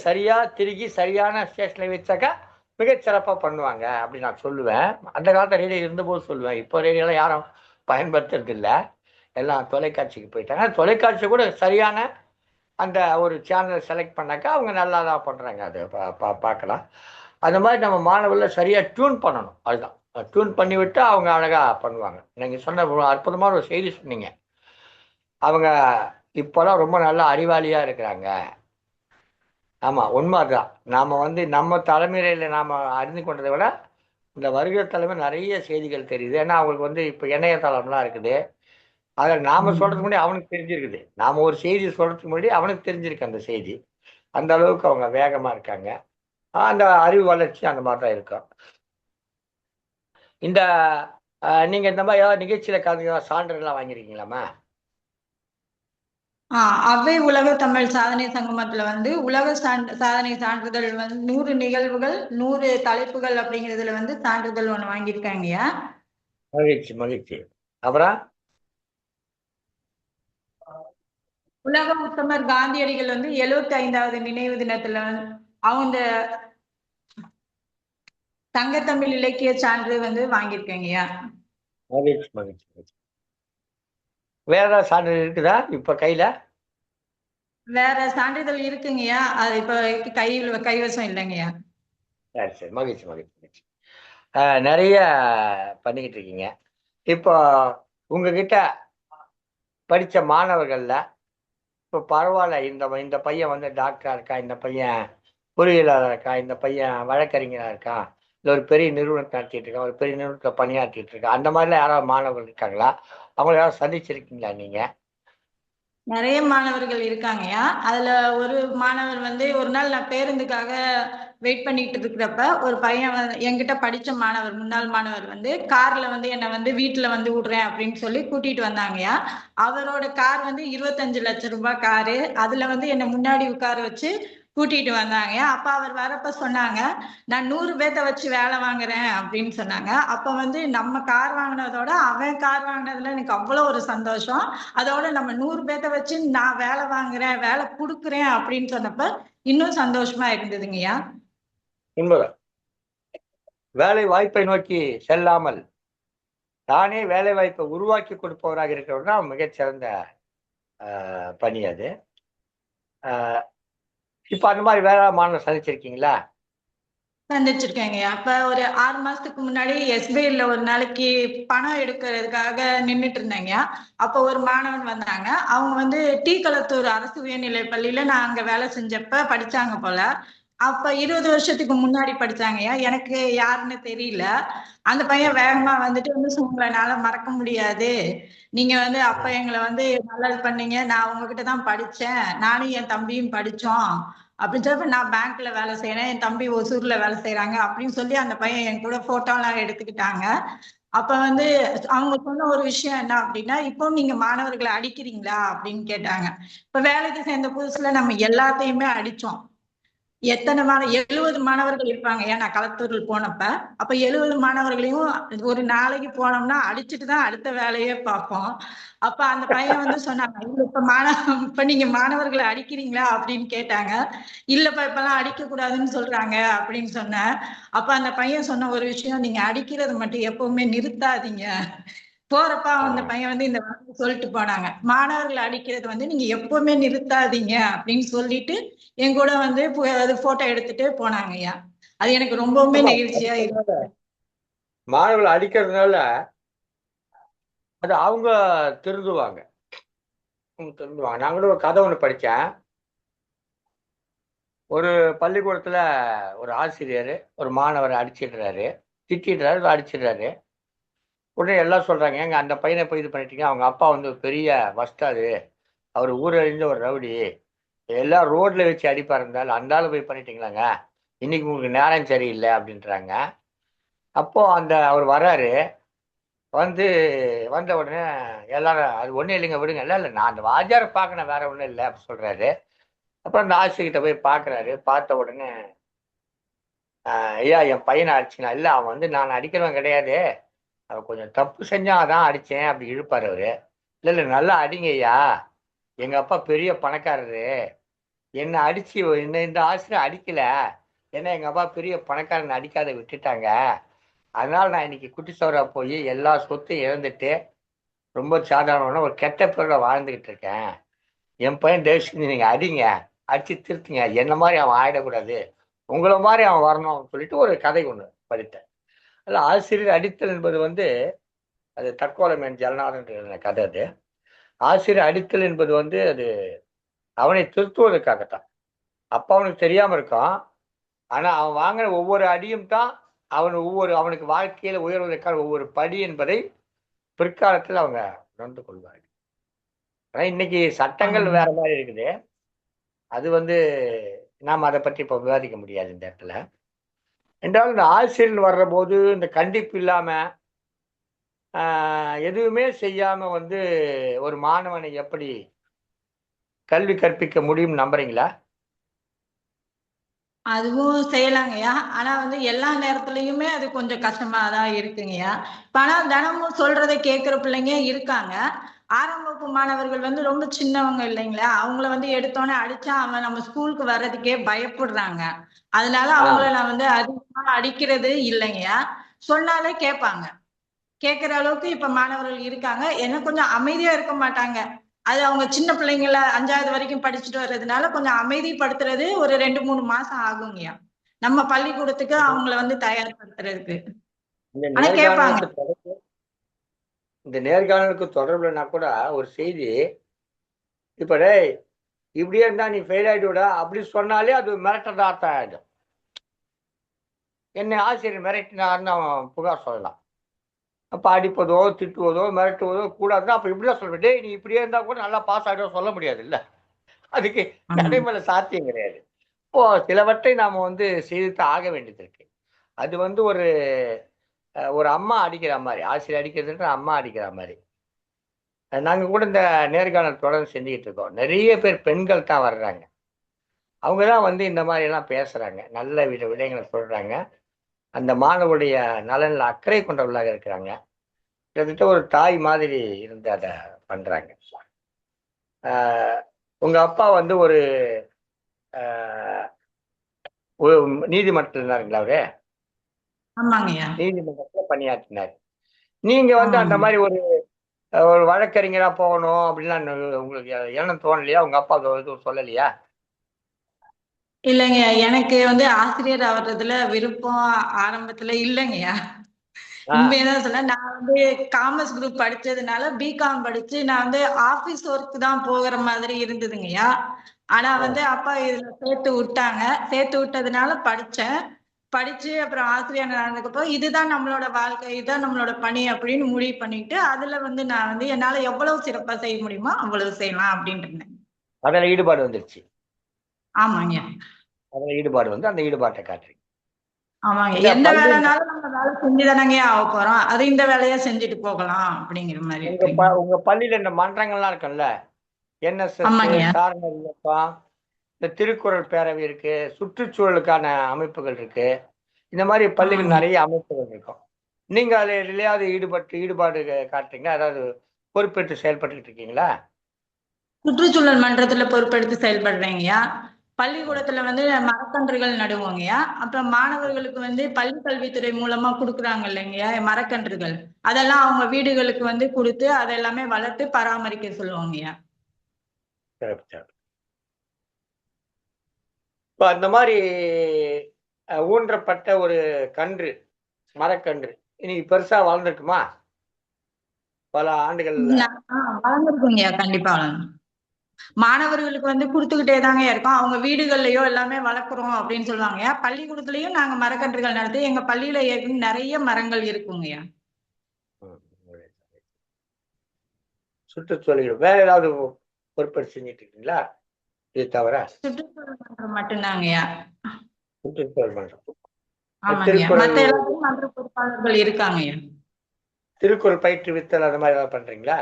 சரியா திருகி சரியான ஸ்டேஷன்ல வச்சாக்கா மிகச்சிறப்பா பண்ணுவாங்க அப்படி நான் சொல்லுவேன். அந்த காலத்துல ரேடியோ இருந்தபோது சொல்லுவேன். இப்போ ரேடியோலாம் யாரும் பயன்படுத்துறது இல்ல, எல்லாம் தொலைக்காட்சிக்கு போயிட்டாங்க. தொலைக்காட்சி கூட சரியான அந்த ஒரு சேனலை செலக்ட் பண்ணாக்கா அவங்க நல்லா தான் பண்றாங்க, அதை பார்க்கலாம். அந்த மாதிரி நம்ம மாணவர்களை சரியா டியூன் பண்ணணும், அதுதான். டியூன் பண்ணி விட்டு அவங்க அழகா பண்ணுவாங்க. நீங்க சொன்ன ஒரு அற்புதமான ஒரு செய்தி சொன்னீங்க. அவங்க இப்போலாம் ரொம்ப நல்லா அறிவாளியா இருக்கிறாங்க. ஆமா, உண்மை அதுதான். நாம நம்ம தலைமுறையில நாம அறிந்து கொண்டதை விட இந்த வருகிற தலைமை நிறைய செய்திகள் தெரியுது. ஏன்னா அவங்களுக்கு இப்ப இணையதளம்லாம் இருக்குது. அதை நாம சொல்றதுக்கு முன்னாடி அவனுக்கு தெரிஞ்சிருக்குது. நாம ஒரு செய்தி சொல்றதுக்கு முன்னாடி அவனுக்கு தெரிஞ்சிருக்கு அந்த செய்தி. அந்த அளவுக்கு அவங்க வேகமா இருக்காங்க. அந்த அறிவு வளர்ச்சி அந்த மாதிரி தான் இருக்கும். இந்த நீங்க இந்த மாதிரி ஏதாவது நிகழ்ச்சியில கலந்து சான்றிதழ்லாம் வாங்கியிருக்கீங்களாமா? அவ்வை உலக தமிழ் சாதனை சங்கமத்துல வந்து உலக சாதனை சான்றிதழ் வந்து 100 நிகழ்வுகள் 100 தலைப்புகள் அப்படிங்கிறதுல வந்து சான்றிதழ் ஒண்ணு வாங்கியிருக்காங்கய்யா. மகிழ்ச்சி, மகிழ்ச்சி. அப்புறம் உலக உத்தமர் காந்தியடிகள் வந்து 75வது நினைவு தினத்துல அவங்க தங்கத்தமிழ் இலக்கிய சான்று வந்து வாங்கியிருக்கேங்கய்யா. மகிழ்ச்சி மகிழ்ச்சி மகிழ்ச்சி. வேற ஏதாவது சான்றிதழ் இருக்குதா இப்ப கையில? வேற சான்றிதழ் இருக்குங்கய்யா, அது இப்ப கைவசம் இல்லைங்கய்யா. சரி சரி, மகிழ்ச்சி மகிழ்ச்சி மகிழ்ச்சி. நிறைய பண்ணிக்கிட்டு இருக்கீங்க. இப்போ உங்ககிட்ட படிச்ச மாணவர்கள்ல இப்போ பரவாயில்ல, இந்த இந்த பையன் வந்து டாக்டரா இருக்கா, இந்த பையன் பொறியியலாளர் இருக்கா, இந்த பையன் வழக்கறிஞரா இருக்கா, இல்லை ஒரு பெரிய நிறுவனத்தை நடத்திட்டு இருக்கா, ஒரு பெரிய நிறுவனத்தை பணியாற்றிட்டு இருக்கா, அந்த மாதிரிலாம் யாராவது மாணவர்கள் இருக்காங்களா? அவங்கள யாராவது சந்திச்சிருக்கீங்களா நீங்க? நிறைய மாணவர்கள் இருக்காங்கய்யா. அதுல ஒரு மாணவர் வந்து ஒரு நாள் நான் பேருந்துக்காக வெயிட் பண்ணிட்டு இருக்கிறப்ப ஒரு பையன் என்கிட்ட படிச்ச மாணவர், முன்னாள் மாணவர் வந்து கார்ல வந்து என்னை வந்து வீட்டுல வந்து விடுறேன் அப்படின்னு சொல்லி கூட்டிட்டு வந்தாங்கய்யா. அவரோட கார் வந்து 25 லட்சம் ரூபாய் காரு. அதுல வந்து என்னை முன்னாடி உட்கார வச்சு கூட்டிட்டு வந்தாங்க. அப்ப அவர் வரப்ப சொன்னாங்க, நான் 100 பேத்த வச்சு வேலை வாங்குறேன் அப்படின்னு சொன்னாங்க. அப்ப வந்து நம்ம கார் வாங்கினதோட அவன் கார் வாங்கினதுல எனக்கு அவ்வளவு ஒரு சந்தோஷம். அதோட நம்ம 100 பேத்த வச்சு நான் வேலை வாங்குறேன், வேலை கொடுக்குறேன் அப்படின்னு சொன்னப்ப இன்னும் சந்தோஷமா இருந்ததுங்கய்யா. உண்மைதான். வேலை வாய்ப்பை நோக்கி செல்லாமல் தானே வேலை வாய்ப்பை உருவாக்கி கொடுப்பவராக இருக்கிறவங்க தான் மிகச்சிறந்த பணி அது. இப்ப அந்த மாதிரி வேற மாணவர் சந்திச்சிருக்கீங்களா? சந்திச்சிருக்கேங்கய்யா. அப்ப ஒரு 6 மாசத்துக்கு முன்னாடி எஸ்பிஐல ஒரு நாளைக்கு பணம் எடுக்கிறதுக்காக நின்றுட்டு இருந்தேங்கய்யா. அப்ப ஒரு மாணவன் வந்தாங்க. அவங்க வந்து டி களத்தூர் அரசு உயர்நிலை பள்ளியில நான் அங்க வேலை செஞ்சப்ப படிச்சாங்க போல. அப்ப 20 வருஷத்துக்கு முன்னாடி படிச்சாங்கய்யா. எனக்கு யாருன்னு தெரியல. அந்த பையன் வேகமா வந்துட்டு வந்து உங்களை என்னால மறக்க முடியாது. நீங்க வந்து அப்ப எங்களை வந்து நல்லது பண்ணீங்க. நான் உங்ககிட்ட தான் படிச்சேன். நானும் என் தம்பியும் படிச்சோம் அப்படின்னு சொல்லி, நான் பேங்க்ல வேலை செய்யறேன், என் தம்பி ஒசூர்ல வேலை செய்யறாங்க அப்படின்னு சொல்லி அந்த பையன் என் கூட போட்டோ எல்லாம் எடுத்துக்கிட்டாங்க. அப்ப வந்து அவங்க சொன்ன ஒரு விஷயம் என்ன அப்படின்னா, இப்போ நீங்க மாணவர்களை அடிக்கிறீங்களா அப்படின்னு கேட்டாங்க. இப்ப வேலைக்கு சேர்ந்த புதுசுல நம்ம எல்லாத்தையுமே அடிச்சோம். எத்தனை 70 மாணவர்கள் இருப்பாங்க. ஏன் நான் களத்தூரில் போனப்ப அப்ப 70 மாணவர்களையும் ஒரு நாளைக்கு போனோம்னா அடிச்சுட்டு தான் அடுத்த வேலையே பார்ப்போம். அப்ப அந்த பையன் வந்து சொன்னாங்க, இப்ப நீங்க மாணவர்களை அடிக்கிறீங்களா அப்படின்னு கேட்டாங்க. இல்லப்பா இப்பெல்லாம் அடிக்க கூடாதுன்னு சொல்றாங்க அப்படின்னு சொன்னேன். அப்ப அந்த பையன் சொன்ன ஒரு விஷயம், நீங்க அடிக்கிறது மட்டும் எப்பவுமே நிறுத்தாதீங்க. போறப்ப அந்த பையன் வந்து இந்த வார்த்தை சொல்லிட்டு போனாங்க, மாணவர்களை அடிக்கிறது வந்து நீங்க எப்பவுமே நிறுத்தாதீங்க அப்படின்னு சொல்லிட்டு என் கூட வந்து அது போட்டோ எடுத்துட்டு போனாங்க ஐயா. அது எனக்கு ரொம்பவுமே நெகிழ்ச்சியா இருக்கு. மாணவர்களை அடிக்கிறதுனால அது அவங்க திருந்துவாங்க. நாங்களும் ஒரு கதை ஒண்ணு படிச்சேன். ஒரு பள்ளிக்கூடத்துல ஒரு ஆசிரியர் ஒரு மாணவரை அடிச்சிடுறாரு, திட்டிடுறாரு, அடிச்சிடுறாரு. உடனே எல்லாம் சொல்றாங்க, ஏங்க அந்த பையனை போய் இது பண்ணிட்டீங்க, அவங்க அப்பா வந்து பெரிய வஸ்தாது, அவர் ஊரறிஞ்ச ஒரு ரவுடி, எல்லாம் ரோட்ல வச்சு அடிப்பாரு, இருந்தாலும் அந்த ஆளு போய் பண்ணிட்டீங்களாங்க, இன்னைக்கு உங்களுக்கு நேரம் சரியில்லை அப்படின்றாங்க. அப்போ அந்த அவர் வர்றாரு, வந்து வந்த உடனே எல்லாரும் அது ஒண்ணும் இல்லைங்க விடுங்க, இல்லை இல்லை நான் அந்த வாத்தியாரை பார்க்கணும், வேற ஒண்ணும் இல்லை அப்படி சொல்றாரு. அப்புறம் அந்த ஆசிரியர்கிட்ட போய் பார்க்கறாரு. பார்த்த உடனே ஐயா என் பையனை அடிச்சுனா, இல்லை அவன் வந்து நான் அடிக்கிறவன் கிடையாது, அவன் கொஞ்சம் தப்பு செஞ்சா அதான் அடிச்சேன் அப்படி இழுப்பாரு அவரு. இல்லை இல்லை நல்லா அடிங்க ஐயா, எங்க அப்பா பெரிய பணக்காரரு, என்ன அடிச்சு என்ன இந்த ஆசிரியர் அடிக்கல, ஏன்னா எங்க அப்பா பெரிய பணக்காரன் அடிக்காத விட்டுட்டாங்க, அதனால நான் இன்னைக்கு குட்டி சோறா போய் எல்லா சொத்தையும் இழந்துட்டு ரொம்ப சாதாரணமான ஒரு கெட்ட பேரோட வாழ்ந்துகிட்டு இருக்கேன். என் பையன் தயவு செஞ்சு நீங்க அடிங்க, அடிச்சு திருத்துங்க, என்ன மாதிரி அவன் ஆயிடக்கூடாது, உங்களை மாதிரி அவன் வரணும் அப்படின்னு சொல்லிட்டு ஒரு கதை ஒண்ணு படித்தேன். அதில் ஆசிரியர் அடித்தல் என்பது வந்து அது தற்கொலைமேன் ஜலநாதன் எழுதின கதை அது. ஆசிரியர் அடித்தல் என்பது வந்து அது அவனை திருத்துவதற்காகத்தான். அப்ப அவனுக்கு தெரியாம இருக்கான், ஆனா அவன் வாங்கின ஒவ்வொரு அடியும் தான் அவனுக்கு வாழ்க்கையில உயர்வதற்கான ஒவ்வொரு படி என்பதை பிற்காலத்தில் அவங்க உணர்ந்து கொள்வார்கள். ஆனா இன்னைக்கு சட்டங்கள் வேற மாதிரி இருக்குது. அது வந்து நாம் அதை பற்றி இப்ப விவாதிக்க முடியாது இந்த இடத்துல. என்றாலும் இந்த ஆசிரியர் வர்ற போது இந்த கண்டிப்பு இல்லாம எதுவுமே செய்யாம வந்து ஒரு மாணவனை எப்படி கல்வி கற்பிக்க முடியும் நம்புறீங்களா? அதுவும் செய்யலாங்கய்யா. ஆனா வந்து எல்லா நேரத்துலயுமே அது கொஞ்சம் கஷ்டமா தான் இருக்குங்கய்யா. ஆனா தினமும் சொல்றதை கேட்கிற பிள்ளைங்க இருக்காங்க. ஆறாம் வகுப்பு மாணவர்கள் வந்து ரொம்ப சின்னவங்க இல்லைங்களா, அவங்கள வந்து எடுத்தோன்னே அடிச்சா அவன் நம்ம ஸ்கூலுக்கு வர்றதுக்கே பயப்படுறாங்க. அதனால அவங்கள ஆஹ் நான் வந்து அதிகமா அடிக்கிறது இல்லைங்கய்யா. சொன்னாலே கேட்பாங்க. கேட்கிற அளவுக்கு இப்ப மாணவர்கள் இருக்காங்க. ஏன்னா கொஞ்சம் அமைதியா இருக்க மாட்டாங்க. அது அவங்க சின்ன பிள்ளைங்கள 5வது வரைக்கும் படிச்சுட்டு வர்றதுனால கொஞ்சம் அமைதிப்படுத்துறது ஒரு 2, 3 மாசம் ஆகுங்கய்யா. நம்ம பள்ளிக்கூடத்துக்கு அவங்கள வந்து தயார்படுத்துறதுக்கு. இந்த ஆனா கேட்பாங்க. நேர்காணலுக்கு தொடர்பு இந்த நேர்காணலுக்கு தொடர்புலனா கூட ஒரு செய்தி, இப்ப டேய் இப்படியே இருந்தா நீ ஃபெயில் ஆயிடுவடா அப்படி சொன்னாலே அது மிரட்டல் அர்த்தம் ஆயிடும். என்னை ஆசிரியர் மிரட்டினார்னு அவன் புகார் சொல்லலாம். அப்ப அடிப்பதோ, திட்டுவதோ, மிரட்டுவதோ கூடாதுன்னா அப்ப இப்படிதான் சொல்லுவேன். டேய் நீ இப்படியே இருந்தா கூட நல்லா பாஸ் ஆயிடுவ சொல்ல முடியாதுல்ல. அதுக்கு ஆமா. நடைமுறை சாத்தியம் கிடையாது. இப்போ சிலவற்றை நாம வந்து செய்துதான் ஆக வேண்டியது இருக்கு. அது வந்து ஒரு அம்மா அடிக்கிற மாரி. ஆசிரியர் அடிக்கிறதுன்ற அம்மா அடிக்கிற மாரி. நாங்க கூட இந்த நேர்காணல் தொடர்ந்து செஞ்சுகிட்டு இருக்கோம். நெறைய பேர் பெண்கள் தான் வர்றாங்க. அவங்க தான் வந்து இந்த மாரி எல்லாம் பேசுறாங்க. நல்ல விடயங்கள சொல்றாங்க. அந்த மாணவருடைய நலன்ல அக்கறை கொண்டவர்களாக இருக்கிறாங்க. கிட்டத்தட்ட ஒரு தாய் மாதிரி இருந்து அத பண்றாங்க. ஆ உங்க அப்பா வந்து ஒரு ஆ ஒரு நீதிமன்றத்துல இருந்தாருங்களா அவரு? ஆமாங்கய்யா. நீதிமன்றத்துல பணியாற்றினாரு. நீங்க வந்து அந்த ஆமாங்க. மாரி ஒரு வழக்கறிஞரா போகணும் அப்படின்லாம் உங்களுக்கு எண்ணம் தோணலையா? உங்க அப்பா எதுவும் சொல்லலையா? இல்லைங்கய்யா. எனக்கு வந்து ஆசிரியர் ஆவறதுல விருப்பம் ஆரம்பத்துல இல்லைங்கய்யா. ஆ, உண்மையதான் சொல்ல. நான் வந்து காமர்ஸ் குரூப் படிச்சதுனால பிகாம் படிச்சு நான் வந்து ஆபீஸ் ஒர்க் தான் போகிற மாதிரி இருந்ததுங்கய்யா. ஆனா ஆ. வந்து அப்பா இதுல சேர்த்து விட்டாங்க. சேர்த்து விட்டதுனால படிச்சேன். படிச்சு அப்புறம் ஆசிரியர் ஆனதுக்கப்புறம் இதுதான் நம்மளோட வாழ்க்கை, இதுதான் நம்மளோட பணி அப்படின்னு முடிவு பண்ணிட்டு அதுல வந்து நான் வந்து என்னால எவ்வளவு சிறப்பா செய்ய முடியுமோ அவ்வளவு செய்யலாம் அப்படின்னு இருந்தேன். அதுல ஈடுபாடு வந்துருச்சு. ஆமாங்க. அதுல ஈடுபாடு வந்து அந்த ஈடுபாட்ட காட்டுறீங்க. ஆமாங்க. இந்த எந்த பள்ளி வேலைனாலும் நம்ம வேலை செஞ்சுதானங்க ஆகப் போறோம். அது இந்த வேலையா செஞ்சுட்டு போகலாம் அப்படிங்கிற மாதிரி இருக்குங்க. உங்க பள்ளியில இந்த மன்றங்கள்லாம் இருக்குல்ல. என்எஸ்எஸ், ஆமாங்க. சாரணர் இயக்கம், இந்த திருக்குறள் பேரவை இருக்கு, சுற்றுச்சூழலுக்கான அமைப்புகள் இருக்கு. இந்த மாரி பள்ளிகள் ஆமாங்க. நெறைய அமைப்புகள் இருக்கும். நீங்க அதுல எதுலயாவது ஈடுபாடு காட்டுறீங்களா? அதாவது பொறுப்பேற்று செயல்பட்டுட்டு இருக்கீங்களா? சுற்றுச்சூழல் மன்றத்துல பொறுப்பெடுத்து செயல்படுறேங்கய்யா. ம். பள்ளிக்கூடத்துல வந்து மரக்கன்றுகள் நடுவோங்கய்யா. அப்புறம் மாணவர்களுக்கு வந்து பள்ளி கல்வித்துறை மூலமா குடுக்குறாங்க இல்லைங்கய்யா மரக்கன்றுகள். அதெல்லாம் அவங்க வீடுகளுக்கு வந்து குடுத்து அதெல்லாமே வளர்த்து பராமரிக்க சொல்லுவோங்கய்யா. சிறப்பு, சிறப்பு. இப்ப அந்த மாரி ஊன்றப்பட்ட ஒரு கன்று, மரக்கன்று, இன்னைக்கு பெருசா வளர்ந்திருக்குமா? பல ஆண்டுகள்ல. வளர்ந்துருக்குங்கய்யா. கண்டிப்பா வளர்ந்து மாணவர்களுக்கு வந்து குடுத்துக்கிட்டே தாங்க இருக்கோம். அவங்க வீடுகள்லயோ எல்லாமே வளர்க்குறோம் அப்படின்னு சொல்லுவாங்கய்யா. பள்ளிக்கூடத்துலயும் நாங்க மரக்கன்றுகள் நடத்தி எங்க பள்ளியில ஏற்கனவே நிறைய மரங்கள் இருக்குங்கய்யா. ம். சுற்றுச்சூழல் வேற ஏதாவது பொறுப்பேற்று செஞ்சுட்டு இருக்கீங்களா? இது தவிர சுற்றுச்சூழல் மன்றம் மட்டும்தாங்கய்யா. சுற்றுச்சூழல் மன்றம். ஆமாங்கய்யா. திருக்குறள் மத்த எல்லாத்துக்கும் மன்ற பொறுப்பாளர்கள் இருக்காங்கய்யா. திருக்குறள் பயிற்றுவித்தல் அந்த மாதிரி ஏதாவது பண்றீங்களா?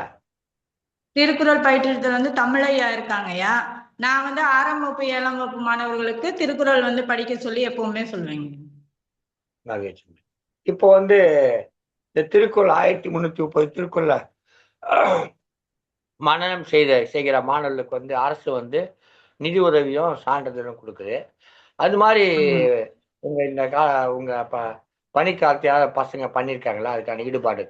திருக்குறள் பயிற்றுவித்தல் வந்து தமிழையா இருக்காங்கய்யா. நான் வந்து 6ஆம் வகுப்பு 7ஆம் வகுப்பு மாணவர்களுக்கு திருக்குறள் வந்து படிக்க சொல்லி எப்பவுமே சொல்லுவேங்க. மகிழ்ச்சி. இப்போ வந்து இந்த திருக்குறள் 1330 திருக்குறள மனனம் செய்கிற மாணவர்களுக்கு வந்து அரசு வந்து நிதி உதவியும் சான்றிதழும் கொடுக்குது. அது மாதிரி ஆமா. உங்க இந்த உங்க பணிக்காலத்தையாவது பசங்க பண்ணியிருக்காங்களா? அதுக்கான ஈடுபாடு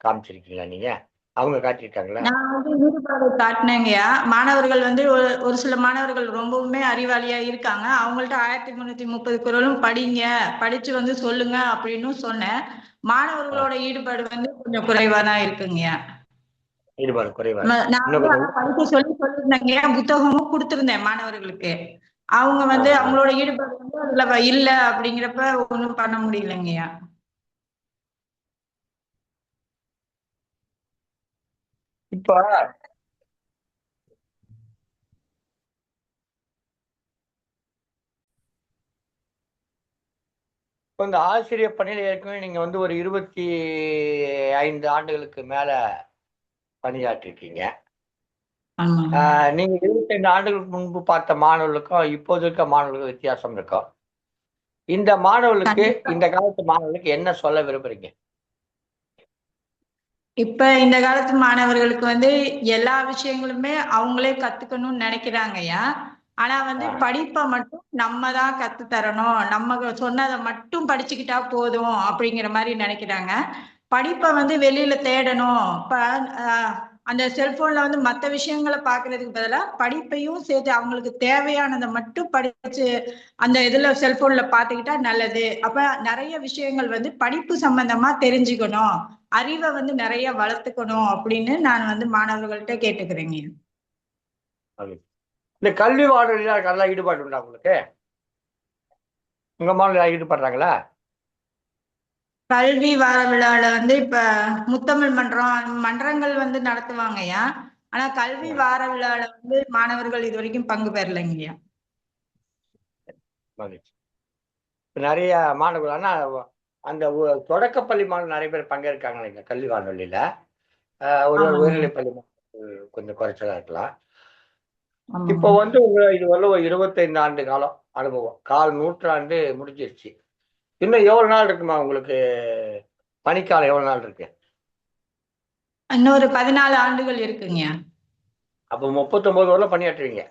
காமிச்சிருக்கீங்களா நீங்க? அவங்க காட்டியிருக்காங்களா? நான் வந்து ஈடுபாடு காட்டினேங்கய்யா. மாணவர்கள் வந்து ஒரு ஒரு சில மாணவர்கள் ரொம்பவுமே அறிவாளியா இருக்காங்க. அவங்கள்ட்ட 1330 குறளும் படிங்க, படிச்சு வந்து சொல்லுங்க அப்படின்னு சொன்னேன். ஆ, மாணவர்களோட ஈடுபாடு வந்து கொஞ்சம் குறைவா தான் இருக்குங்கய்யா. ஈடுபாடு குறைவா இருக்கு. நான் இன்னும் வந்து ஆனா கொஞ்சம் படிக்க சொல்லி சொல்லியிருந்தேங்கய்யா. புத்தகமும் குடுத்திருந்தேன் மாணவர்களுக்கு. அவங்க ஆ, வந்து ஆ. அவங்களோட ஈடுபாடு வந்து அதுல இல்ல அப்படிங்கிறப்ப ஒண்ணும் பண்ண முடியலைங்கய்யா. இப்ப இப்ப இந்த ஆசிரியர் பணியில ஏற்கனவே நீங்க வந்து ஒரு 25 ஆண்டுகளுக்கு மேல பணியாற்றிருக்கீங்க. ஆமாங்க. நீங்க 25 ஆண்டுகளுக்கு முன்பு பார்த்த மாணவர்களுக்கும், இப்போது இருக்க மாணவர்களுக்கும் வித்தியாசம் இருக்கும். இந்த மாணவர்களுக்கு கண்டிப்பா. இந்த காலத்து மாணவர்களுக்கு என்ன சொல்ல விரும்புறீங்க? இப்ப இந்த காலத்து மாணவர்களுக்கு வந்து எல்லா விஷயங்களுமே அவங்களே கத்துக்கணும்னு நினைக்கிறாங்கய்யா. ஆனா வந்து படிப்பை மட்டும் நம்ம தான் கத்து தரணும், நம்ம சொன்னதை மட்டும் படிச்சுக்கிட்டா போதும் அப்படிங்கிற மாதிரி நினைக்கிறாங்க. படிப்பை வந்து வெளியில தேடணும். இப்ப அந்த செல்போன்ல வந்து மற்ற விஷயங்களை பாக்குறதுக்கு பதிலா படிப்பையும் சேர்த்து அவங்களுக்கு தேவையானதை மட்டும் படிச்சு அந்த இதுல செல்போன்ல பாத்துக்கிட்டா நல்லது. அப்ப நிறைய விஷயங்கள் வந்து படிப்பு சம்பந்தமா தெரிஞ்சுக்கணும், அறிவை வந்து நிறைய வளர்த்துக்கணும் அப்படின்னு நான் வந்து மாணவர்கள்ட்ட கேட்டுக்கிறேங்க. இந்த கல்வி வாழ்வில் நல்லா ஈடுபாடு உண்டா உங்களுக்கு? உங்க மாணவர்கள் ஈடுபடுறாங்களா? கல்வி வார விழால வந்து இப்ப முத்தமிழ் மன்றங்கள் வந்து நடத்துவாங்கய்யா. ஆனா கல்வி வார விழால வந்து மாணவர்கள் இது வரைக்கும் பங்கு பெறலைங்கய்யா. மகிழ்ச்சி. நிறைய மாணவர்கள் ஆனா அந்த தொடக்கப்பள்ளி மாணவர்கள் நிறைய பேர் பங்கேற்காங்க கல்வி வானொலியில. ஒரு உயர்நிலை பள்ளி கொஞ்சம் குறைச்சலா இருக்கலாம். இப்போ வந்து இது வரல ஒரு 25 ஆண்டு காலம் அனுபவம், 1/4 நூற்றாண்டு முடிஞ்சிருச்சு. இன்னும் எவ்வளவு நாள் இருக்குமா உங்களுக்கு பணிக்காலம்? எவ்வளவு நாள் இருக்கு? இன்னொரு 14 ஆண்டுகள் இருக்குங்க. அப்போ 39 வரல பணியாற்றுவீங்க?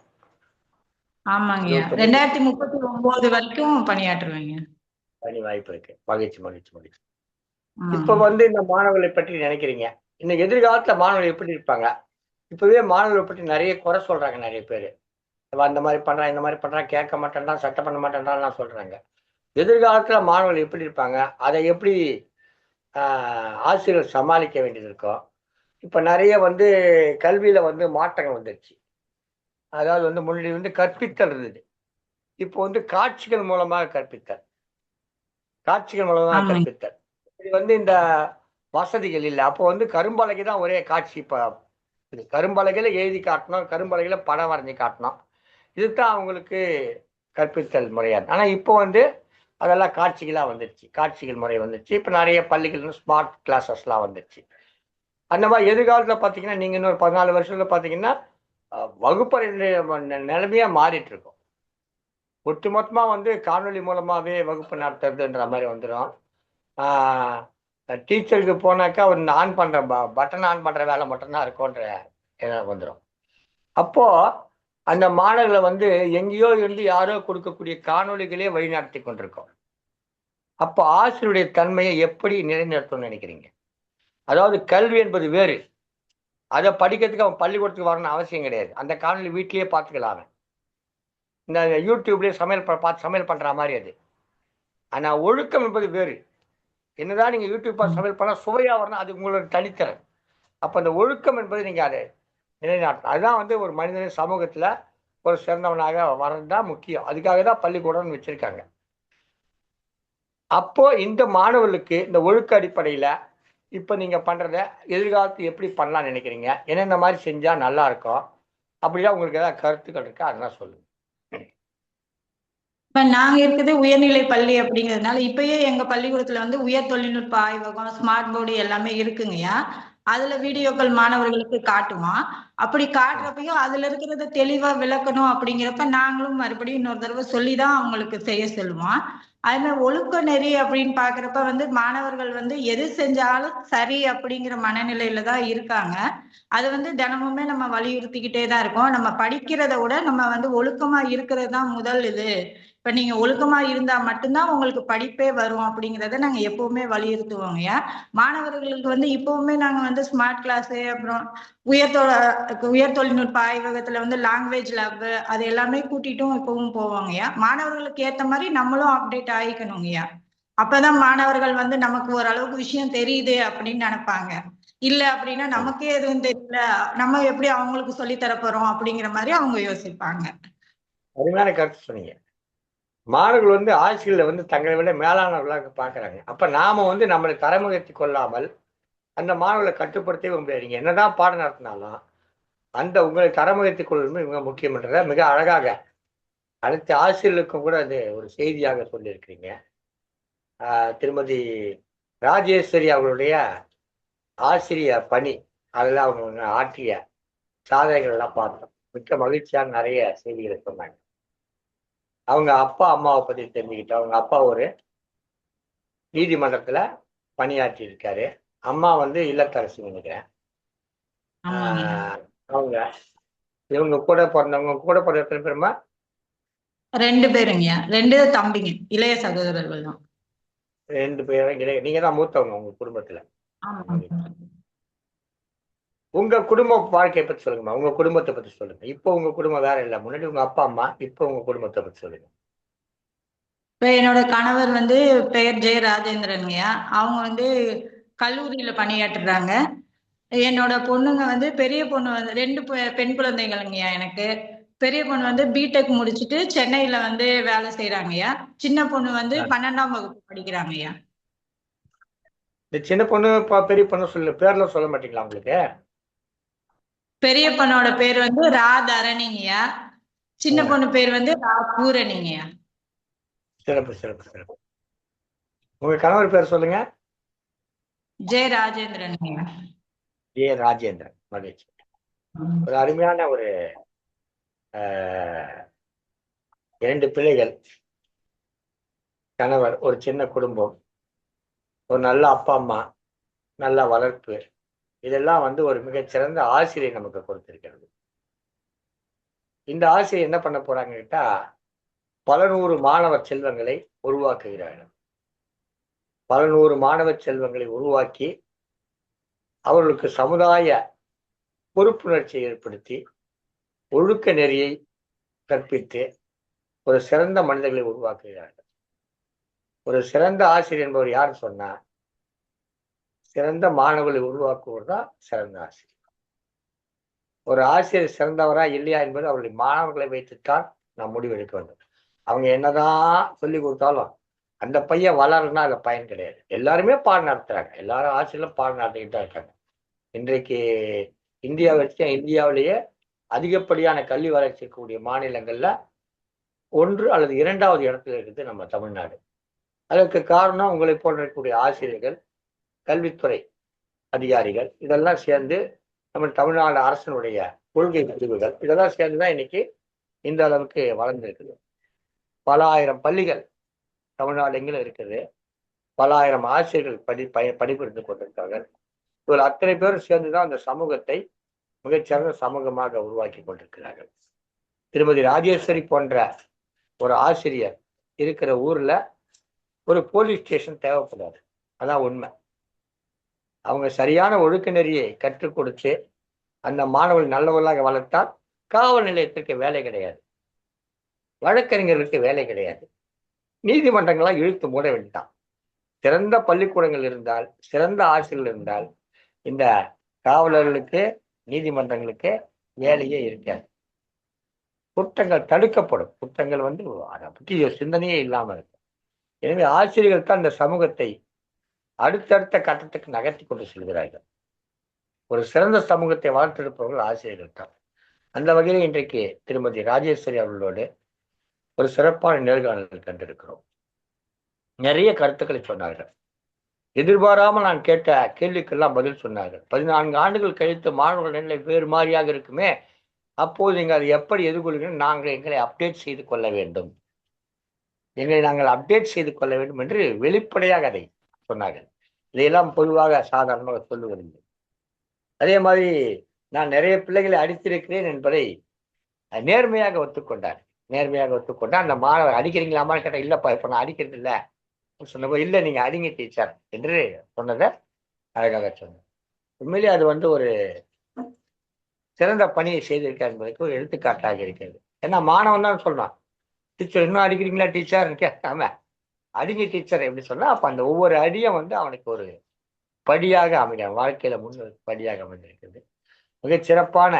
ஆமாங்க, 2039 வரைக்கும் பணியாற்றுவேங்க. பணி வாய்ப்பு இருக்கு. மகிழ்ச்சி மகிழ்ச்சி மகிழ்ச்சி. இப்ப வந்து இந்த மாணவர்களை பற்றி நினைக்கிறீங்க, இன்னும் எதிர்காலத்துல மாணவர்கள் எப்படி இருப்பாங்க? இப்பவே மாணவர்களை பற்றி நிறைய குறை சொல்றாங்க நிறைய பேரு. அந்த மாதிரி பண்றான், இந்த மாதிரி பண்றான், கேட்க மாட்டேன்றான், சட்டை பண்ண மாட்டேன்றான்லாம் சொல்றாங்க. எதிர்காலத்துல மாணவர்கள் எப்படி இருப்பாங்க? அதை எப்படி ஆசிரியர் சமாளிக்க வேண்டியது இருக்கும்? இப்ப நிறைய வந்து கல்வியில வந்து மாற்றங்கள் வந்துருச்சு. அதாவது வந்து முன்னாடி வந்து கற்பித்தல் இருந்தது, இப்போ வந்து காட்சிகள் மூலமாக கற்பித்தல். காட்சிகள் மூலமாக கற்பித்தல். இது வந்து இந்த வசதிகள் இல்லை. அப்போ வந்து கரும்பலகை தான் ஒரே காட்சி. இப்ப கரும்பலகையில எழுதி காட்டணும், கரும்பலகையில படம் வரைஞ்சி காட்டணும். இதுதான் அவங்களுக்கு கற்பித்தல் முறையா. ஆனா இப்போ வந்து அதெல்லாம் காட்சிகளா வந்துருச்சு, காட்சிகள் முறை வந்துருச்சு. இப்ப நிறைய பள்ளிகள் ஸ்மார்ட் கிளாஸஸ்லாம் வந்துருச்சு. அந்த மாதிரி எதிர்காலத்துல பாத்தீங்கன்னா நீங்க இன்னொரு 14 வருஷத்துல பாத்தீங்கன்னா வகுப்பறை நிலைமையா மாறிட்டு இருக்கும். ஒட்டுமொத்தமா வந்து காணொலி மூலமாவே வகுப்பு நடத்துறதுன்ற மாதிரி வந்துடும். டீச்சருக்கு போனாக்கா ஒரு ஆன் பண்ற பட்டன் ஆன் பண்ற வேலை மட்டும்தான் இருக்கும்ன்ற வந்துடும். அப்போ அந்த மாணவர்களை வந்து எங்கேயோ இருந்து யாரோ கொடுக்கக்கூடிய காணொலிகளே வழிநடத்தி கொண்டிருக்கோம். அப்போ ஆசிரியருடைய தன்மையை எப்படி நிலைநிறுத்தணும்னு நினைக்கிறீங்க? அதாவது கல்வி என்பது வேறு, அதை படிக்கிறதுக்கு அவன் பள்ளிக்கூடத்துக்கு வரணும்னு அவசியம் கிடையாது. அந்த காணொலி வீட்டிலேயே பார்த்துக்கலாம். இந்த யூடியூப்லயே பார்த்து சமையல் பண்ற மாதிரி அது. ஆனா ஒழுக்கம் என்பது வேறு. என்னதான் நீங்க யூடியூப் பார்த்து சமையல் பண்ணா சுவையா வரணும், அது உங்களோட தனித்திறன். அப்ப அந்த ஒழுக்கம் என்பது நீங்க அதை நிலைநாட்டணும். அதுதான் வந்து ஒரு மனிதனின் சமூகத்துல ஒரு சிறந்தவனாக வர்றதுதான் முக்கியம். அதுக்காக தான் பள்ளிக்கூடம்னு வச்சிருக்காங்க. அப்போ இந்த மாணவர்களுக்கு இந்த ஒழுக்க அடிப்படையில இப்ப நீங்க பண்றத எதிர்காலத்து எப்படி பண்ணலாம்னு நினைக்கிறீங்க? என்னென்ன மாதிரி செஞ்சா நல்லா இருக்கும்? அப்படிதான் உங்களுக்கு ஏதாவது கருத்துக்கள் இருக்கா? அதெல்லாம் சொல்லுங்க. இப்ப நாங்க இருக்குது உயர்நிலை பள்ளி அப்படிங்கிறதுனால இப்பயே எங்க பள்ளிக்கூடத்துல வந்து உயர் தொழில்நுட்ப ஆய்வகம், ஸ்மார்ட் போர்டு எல்லாமே இருக்குங்கய்யா. அதுல வீடியோக்கள் மாணவர்களுக்கு காட்டுவான். அப்படி காட்டுறப்பையும் அதுல இருக்கிறத தெளிவா விளக்கணும் அப்படிங்கிறப்ப நாங்களும் மறுபடியும் இன்னொரு தடவை சொல்லிதான் அவங்களுக்கு செய்ய சொல்லுவோம். அது மாதிரி ஒழுக்க நெறி அப்படின்னு பாக்குறப்ப வந்து மாணவர்கள் வந்து எது செஞ்சாலும் சரி அப்படிங்கிற மனநிலையில தான் இருக்காங்க. அது வந்து தினமுமே நம்ம வலியுறுத்திக்கிட்டே தான் இருக்கோம். நம்ம படிக்கிறத விட நம்ம வந்து ஒழுக்கமா இருக்கிறது தான் முதல் இது. இப்ப நீங்க ஒழுக்கமா இருந்தா மட்டும்தான் உங்களுக்கு படிப்பே வரும் அப்படிங்கிறத நாங்க எப்பவுமே வலியுறுத்துவோங்க. மாணவர்களுக்கு வந்து இப்பவுமே நாங்க வந்து ஸ்மார்ட் கிளாஸ், அப்புறம் உயர் தொழில்நுட்ப ஆய்வகத்துல வந்து லாங்குவேஜ் லேப் அது எல்லாமே கூட்டிட்டும் இப்பவும் போவாங்கய்யா. மாணவர்களுக்கு ஏத்த மாதிரி நம்மளும் அப்டேட் ஆயிக்கணுங்கய்யா. அப்பதான் மாணவர்கள் வந்து நமக்கு ஓரளவுக்கு விஷயம் தெரியுது அப்படின்னு நினைப்பாங்க. இல்ல அப்படின்னா நமக்கே எதுவும் தெரியல, நம்ம எப்படி அவங்களுக்கு சொல்லி தரப்போறோம் அப்படிங்கிற மாதிரி அவங்க யோசிப்பாங்க. அருமையான கருத்து சொன்னீங்க. மாணவர்கள் வந்து ஆட்சிகளை வந்து தங்களை விட மேலானவர்களாக பார்க்குறாங்க. அப்ப நாம வந்து நம்மளை தரமுயர்த்தி கொள்ளாமல் அந்த மாணவர்களை கட்டுப்படுத்தவே முடியாது. என்னதான் பாடம் நடத்தினாலும் அந்த உங்களை தரமுயர்த்தி கொள்வது மிக முக்கியம் என்றதை மிக அழகாக அனைத்து ஆசிரியர்களுக்கும் கூட அது ஒரு செய்தியாக சொல்லியிருக்கிறீங்க. திருமதி ராஜேஸ்வரி அவர்களுடைய ஆசிரிய பணி, அதெல்லாம் அவங்க ஆற்றிய சாதனைகள் எல்லாம் பார்த்தோம். மிக்க மகிழ்ச்சியான நிறைய செய்திகளை சொன்னாங்க. அவங்க அப்பா அம்மாவை பத்தி தெரிஞ்சுக்கிட்டோம். அவங்க அப்பா ஒரு நீதிமன்றத்துல பணியாற்றி இருக்காரு. அம்மா வந்து இல்லத்தரசி நினைக்கிறேன். ஆமாங்க. அவங்க இவங்க கூட பிறந்தவங்க கூட பிறந்த எத்தனை பேருமா? 2 பேருங்கய்யா. 2 தம்பிங்க. இளைய சகோதரர்கள் தான். 2 பேரும் நீங்க தான் மூத்தவங்க உங்க குடும்பத்துல. ஆமாங்க. உங்க குடும்ப வாழ்க்கையை பத்தி சொல்லுங்கம்மா. உங்க குடும்பத்தை பத்தி சொல்லுங்க. இப்போ உங்க குடும்பம் வேற இல்ல. முன்னாடி உங்க அப்பா அம்மா, இப்போ உங்க குடும்பத்தை பத்தி சொல்லுங்க. இப்ப என்னோட கணவர் வந்து பெயர் ஜெய ராஜேந்திரன்ங்கய்யா. அவங்க வந்து கல்லூரியில பணியாற்றுறாங்க. என்னோட பொண்ணுங்க வந்து பெரிய பொண்ணு வந்து 2 பெண் குழந்தைகள்ங்கய்யா எனக்கு. பெரிய பொண்ணு வந்து பிடெக் முடிச்சுட்டு சென்னையில வந்து வேலை செய்றாங்கய்யா. சின்ன பொண்ணு வந்து ஆ. 12ஆம் வகுப்பு படிக்கிறாங்கய்யா. இந்த சின்ன பொண்ணு பெரிய பொண்ணு சொல்லு பேர்லாம் சொல்ல மாட்டீங்களா உங்களுக்கு? பெரிய பொண்ணோட பேர் வந்து ரா தரணிங்கய்யா. சின்ன ஆ. பொண்ணு பேர் வந்து ரா பூரணிங்கய்யா. சிறப்பு சிறப்பு சிறப்பு. உங்க கணவர் பேர் சொல்லுங்க. ஜெய ராஜேந்திரன்ங்கய்யா. ஏ ராஜேந்திரன். மகிழ்ச்சி. ஒரு அருமையான ஒரு 2 பிள்ளைகள், கணவர், ஒரு சின்ன குடும்பம், ஒரு நல்ல அப்பா அம்மா, நல்ல வளர்ப்பு, இதெல்லாம் வந்து ஒரு மிகச்சிறந்த ஆசிரியர் நமக்கு கொடுத்திருக்கிறது. இந்த ஆசிரியர் என்ன பண்ண போறாங்க கேட்டா, பல 100 மாணவ செல்வங்களை உருவாக்குகிறார்கள். பல 100 மாணவ செல்வங்களை உருவாக்கி அவர்களுக்கு சமுதாய பொறுப்புணர்ச்சியை ஏற்படுத்தி ஒழுக்க நெறியை கற்பித்து ஒரு சிறந்த மனிதர்களை உருவாக்குகிறார்கள். ஒரு சிறந்த ஆசிரியர் என்பவர் யார் சொன்னா, சிறந்த மாணவர்களை உருவாக்குவது தான் சிறந்த ஆசிரியர். ஒரு ஆசிரியர் சிறந்தவரா இல்லையா என்பது அவருடைய மாணவர்களை வைத்துத்தான் நாம் முடிவெடுக்க வேண்டும். அவங்க என்னதான் சொல்லி கொடுத்தாலும் அந்த பையன் வளரணும்னா அதுல பயன் கிடையாது. எல்லாருமே பாடம் நடத்துறாங்க. எல்லாரும் ஆசிரியர்களும் பாடம் நடத்திக்கிட்டு தான் இருக்காங்க. இன்றைக்கு இந்தியாவிலேயே அதிகப்படியான கல்வி வளர்ச்சி இருக்கக்கூடிய மாநிலங்கள்ல 1 அல்லது 2வது இடத்துல இருக்குது நம்ம தமிழ்நாடு. அதற்கு காரணம் உங்களை போன்ற இருக்கக்கூடிய ஆசிரியர்கள், கல்வித்துறை அதிகாரிகள் இதெல்லாம் சேர்ந்து நம்ம தமிழ்நாடு அரசினுடைய கொள்கை பிரிவுகள் இதெல்லாம் சேர்ந்துதான் இன்னைக்கு இந்த அளவுக்கு வளர்ந்திருக்குது. பல ஆயிரம் பள்ளிகள் தமிழ்நாடு எங்கிலும் இருக்குது. பல ஆயிரம் ஆசிரியர்கள் பணிபுரிந்து கொண்டிருக்கார்கள். இவர் அத்தனை பேரும் சேர்ந்துதான் அந்த சமூகத்தை மிகச்சிறந்த சமூகமாக உருவாக்கி கொண்டிருக்கிறார்கள். திருமதி ராஜேஸ்வரி போன்ற ஒரு ஆசிரியர் இருக்கிற ஊர்ல ஒரு போலீஸ் ஸ்டேஷன் தேவைப்படாது. அதான் உண்மை. அவங்க சரியான ஒழுக்க நெறியை கற்றுக் கொடுத்து அந்த மாணவர்கள் நல்லவர்களாக வளர்த்தால் காவல் நிலையத்திற்கு வேலை கிடையாது, வழக்கறிஞர்களுக்கு வேலை கிடையாது, நீதிமன்றங்களால் இழுத்து மூட வேண்டாம். சிறந்த பள்ளிக்கூடங்கள் இருந்தால், சிறந்த ஆசிரியர்கள் இருந்தால் இந்த காவலர்களுக்கு நீதிமன்றங்களுக்கு வேலையே இருக்காது. குற்றங்கள் தடுக்கப்படும். குற்றங்கள் வந்து அதை பற்றி சிந்தனையே இல்லாமல் இருக்கும். எனவே ஆசிரியர்கள் தான் இந்த சமூகத்தை அடுத்தடுத்த கட்டத்துக்கு நகர்த்தி கொண்டு செல்கிறார்கள். ஒரு சிறந்த சமூகத்தை வளர்த்தெடுப்பவர்கள் ஆசிரியர்கள் தான். அந்த வகையில் இன்றைக்கு திருமதி ராஜேஸ்வரி அவர்களோடு ஒரு சிறப்பான நேர்காணல் கண்டிருக்கிறோம். நிறைய கருத்துக்களை சொன்னார்கள். எதிர்பாராமல் நான் கேட்ட கேள்விக்கெல்லாம் பதில் சொன்னார்கள். 14 ஆண்டுகள் கழித்து மாணவர்கள் நிலை வேறு மாதிரியாக இருக்குமே, அப்போது நீங்கள் அதை எப்படி எதிர்கொள்கிறீர்கள்? நாங்கள் எங்களை அப்டேட் செய்து கொள்ள வேண்டும், எங்களை நாங்கள் அப்டேட் செய்து கொள்ள வேண்டும் என்று வெளிப்படையாக அதை சொன்னார்கள். இதையெல்லாம் பொதுவாக சாதாரணமாக சொல்லுவதில்லை. அதே மாதிரி நான் நிறைய பிள்ளைகளை அடித்திருக்கிறேன் என்பதை நேர்மையாக ஒத்துக்கொண்டார். நேர்மையாக ஒத்துக்கொண்டார். அந்த மாணவர் அடிக்கிறீங்களாமான்னு கேட்டால் இல்லப்பா இப்ப நான் அடிக்கிறது இல்லை சொன்னப்போ, இல்லை நீங்க அடிங்க டீச்சர் என்று சொன்னதை அழகாக சொன்னார். உண்மையிலே அது வந்து ஒரு சிறந்த பணியை செய்திருக்கார் என்பதற்கு ஒரு எடுத்துக்காட்டாக இருக்கிறது. ஏன்னா மாணவன் தான் சொல்றான், டீச்சர் இன்னும் அடிக்கிறீங்களா டீச்சர் கேட்காம அடிங்க டீச்சர் எப்படி சொன்னா, அப்ப அந்த ஒவ்வொரு அடியும் வந்து அவனுக்கு ஒரு படியாக அமைய வாழ்க்கையில படியாக அமைந்திருக்கிறது. மிகச் சிறப்பான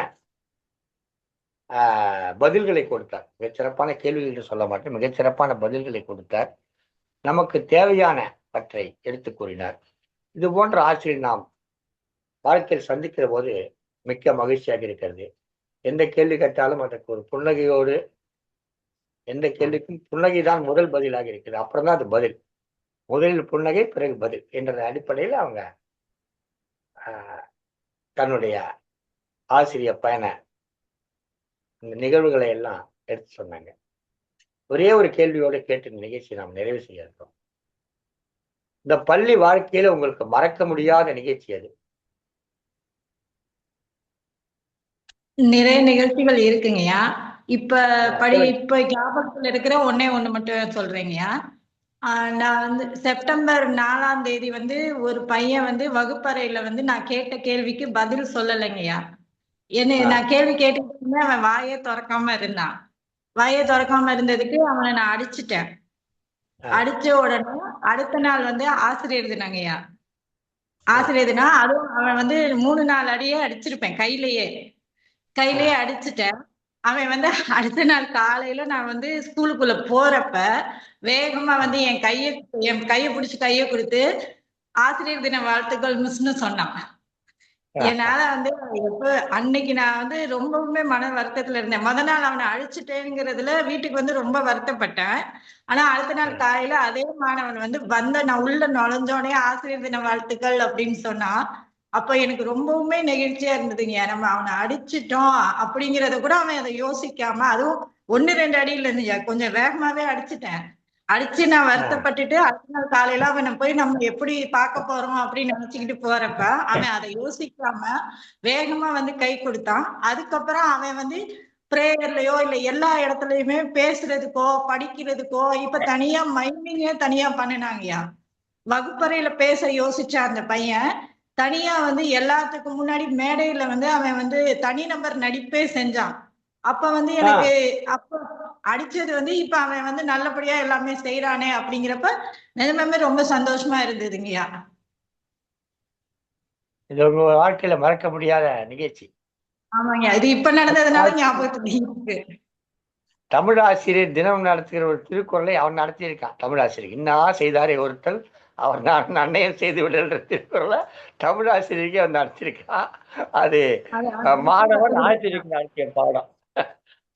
பதில்களை கொடுத்தார். மிகச்சிறப்பான கேள்விகள் என்று சொல்ல மாட்டேன், மிகச்சிறப்பான பதில்களை கொடுத்தார். நமக்கு தேவையான பற்றை எடுத்து கூறினார். இது போன்ற ஆசிரியர் நாம் வாழ்க்கையில் சந்திக்கிற போது மிக்க மகிழ்ச்சியாக இருக்கிறது. எந்த கேள்வி கேட்டாலும் அதற்கு ஒரு புன்னகையோடு, எந்த கேள்விக்கும் புன்னகைதான் முதல் பதிலாக இருக்குது. அப்புறம் தான் அது பதில். முதலில் புன்னகை, பிறகு பதில் என்ற அடிப்படையில் அவங்க தன்னுடைய ஆசிரியர் பயண இந்த நிகழ்வுகளை எல்லாம் எடுத்து சொன்னாங்க. ஒரே ஒரு கேள்வியோடு கேட்டு நிகழ்ச்சி நாம் நிறைவு செய்ய இருக்கோம். இந்த பள்ளி வாழ்க்கையில உங்களுக்கு மறக்க முடியாத நிகழ்ச்சி அது? நிறைய நிகழ்ச்சிகள் இருக்குங்கய்யா. இப்ப சொல்லுங்க. இப்ப ஞாபகத்துல இருக்கிற ஒண்ணே ஒண்ணு மட்டும் சொல்றேங்கய்யா. நான் வந்து செப்டம்பர் 4ஆம் தேதி வந்து ஒரு பையன் வந்து வகுப்பறையில வந்து நான் கேட்ட கேள்விக்கு பதில் சொல்லலைங்கய்யா. நான் கேள்வி கேட்டுட்டு இருந்தேன், அவன் வாயே திறக்காம இருந்தான். வாயை திறக்காம இருந்ததுக்கு அவனை நான் அடிச்சிட்டேன். அடிச்ச உடனே அடுத்த நாள் வந்து ஆசிரியர் தினங்கய்யா. ஆசிரியர் தினம். அதுவும் அவன் வந்து 3-4 அடியே அடிச்சிருப்பேன் கையிலேயே அடிச்சுட்டேன். அவன் வந்து அடுத்த நாள் காலையில நான் வந்து ஸ்கூலுக்குள்ள போறப்ப வேகமா வந்து என் கைய பிடிச்சு கைய கொடுத்து ஆசிரியர் தின வாழ்த்துக்கள் மிஸ்ன்னு சொன்னான். என்னால வந்து அன்னைக்கு நான் வந்து ரொம்பவுமே மன வருத்தத்துல இருந்தேன். நாள் அவனை அழிச்சுட்டேங்கிறதுல வீட்டுக்கு வந்து ரொம்ப வருத்தப்பட்டேன். ஆனா அடுத்த நாள் காலையில அதே மாணவன் வந்து நான் உள்ள நுழைஞ்சோடனே ஆசிரியர் தின வாழ்த்துக்கள் அப்படின்னு சொன்னா, அப்ப எனக்கு ரொம்பவுமே நெகிழ்ச்சியா இருந்ததுங்க. நம்ம அவனை அடிச்சிட்டோம் அப்படிங்கிறத கூட அவன் அதை யோசிக்காம, அதுவும் 1-2 அடி இல்லைங்க, கொஞ்சம் வேகமாவே அடிச்சுட்டேன். அடிச்சு நான் வருத்தப்பட்டுட்டு அடுத்த நாள் காலையில அவனை போய் நம்ம எப்படி பார்க்க போறோம் அப்படின்னு நினைச்சுக்கிட்டு போறப்ப அவன் அதை யோசிக்காம வேகமா வந்து கை கொடுத்தான். அதுக்கப்புறம் அவன் வந்து பிரேயர்லயோ இல்ல எல்லா இடத்துலயுமே பேசுறதுக்கோ படிக்கிறதுக்கோ இப்ப தனியா மைமிங்கே தனியா பண்ணினாங்கய்யா. வகுப்பறையில பேச யோசிச்ச அந்த பையன் தனியா வந்து எல்லாத்துக்கும் முன்னாடி மேடையில வந்து அவன் வந்து தனிநபர் நடிப்பே செஞ்சான். அப்ப வந்து எனக்கு அப்ப அடிச்சது வந்து இப்ப அவன் வந்து நல்லபடியா எல்லாமே செய்யறானே அப்படிங்கிறப்ப நிஜமே ரொம்ப சந்தோஷமா இருந்ததுங்கய்யா. இது உங்க வாழ்க்கையில மறக்க முடியாத நிகழ்ச்சி. ஆமாங்க, இது இப்ப நடந்ததுனால ஞாபகத்துக்கு இருக்கு. தமிழ் ஆசிரியர் தினம் நடத்துகிற ஒரு திருக்குறளை அவன் நடத்தியிருக்கான். தமிழ் ஆசிரியர் இன்னா செய்தாரே ஒருத்தல் அவர் நான் நன்னயம் செய்து விடுன்ற திருக்குறளை தமிழ் ஆசிரியருக்கு அவன் நடத்தியிருக்கான். அது மாணவன் ஆசிரியருக்கு நடத்திய பாடம்.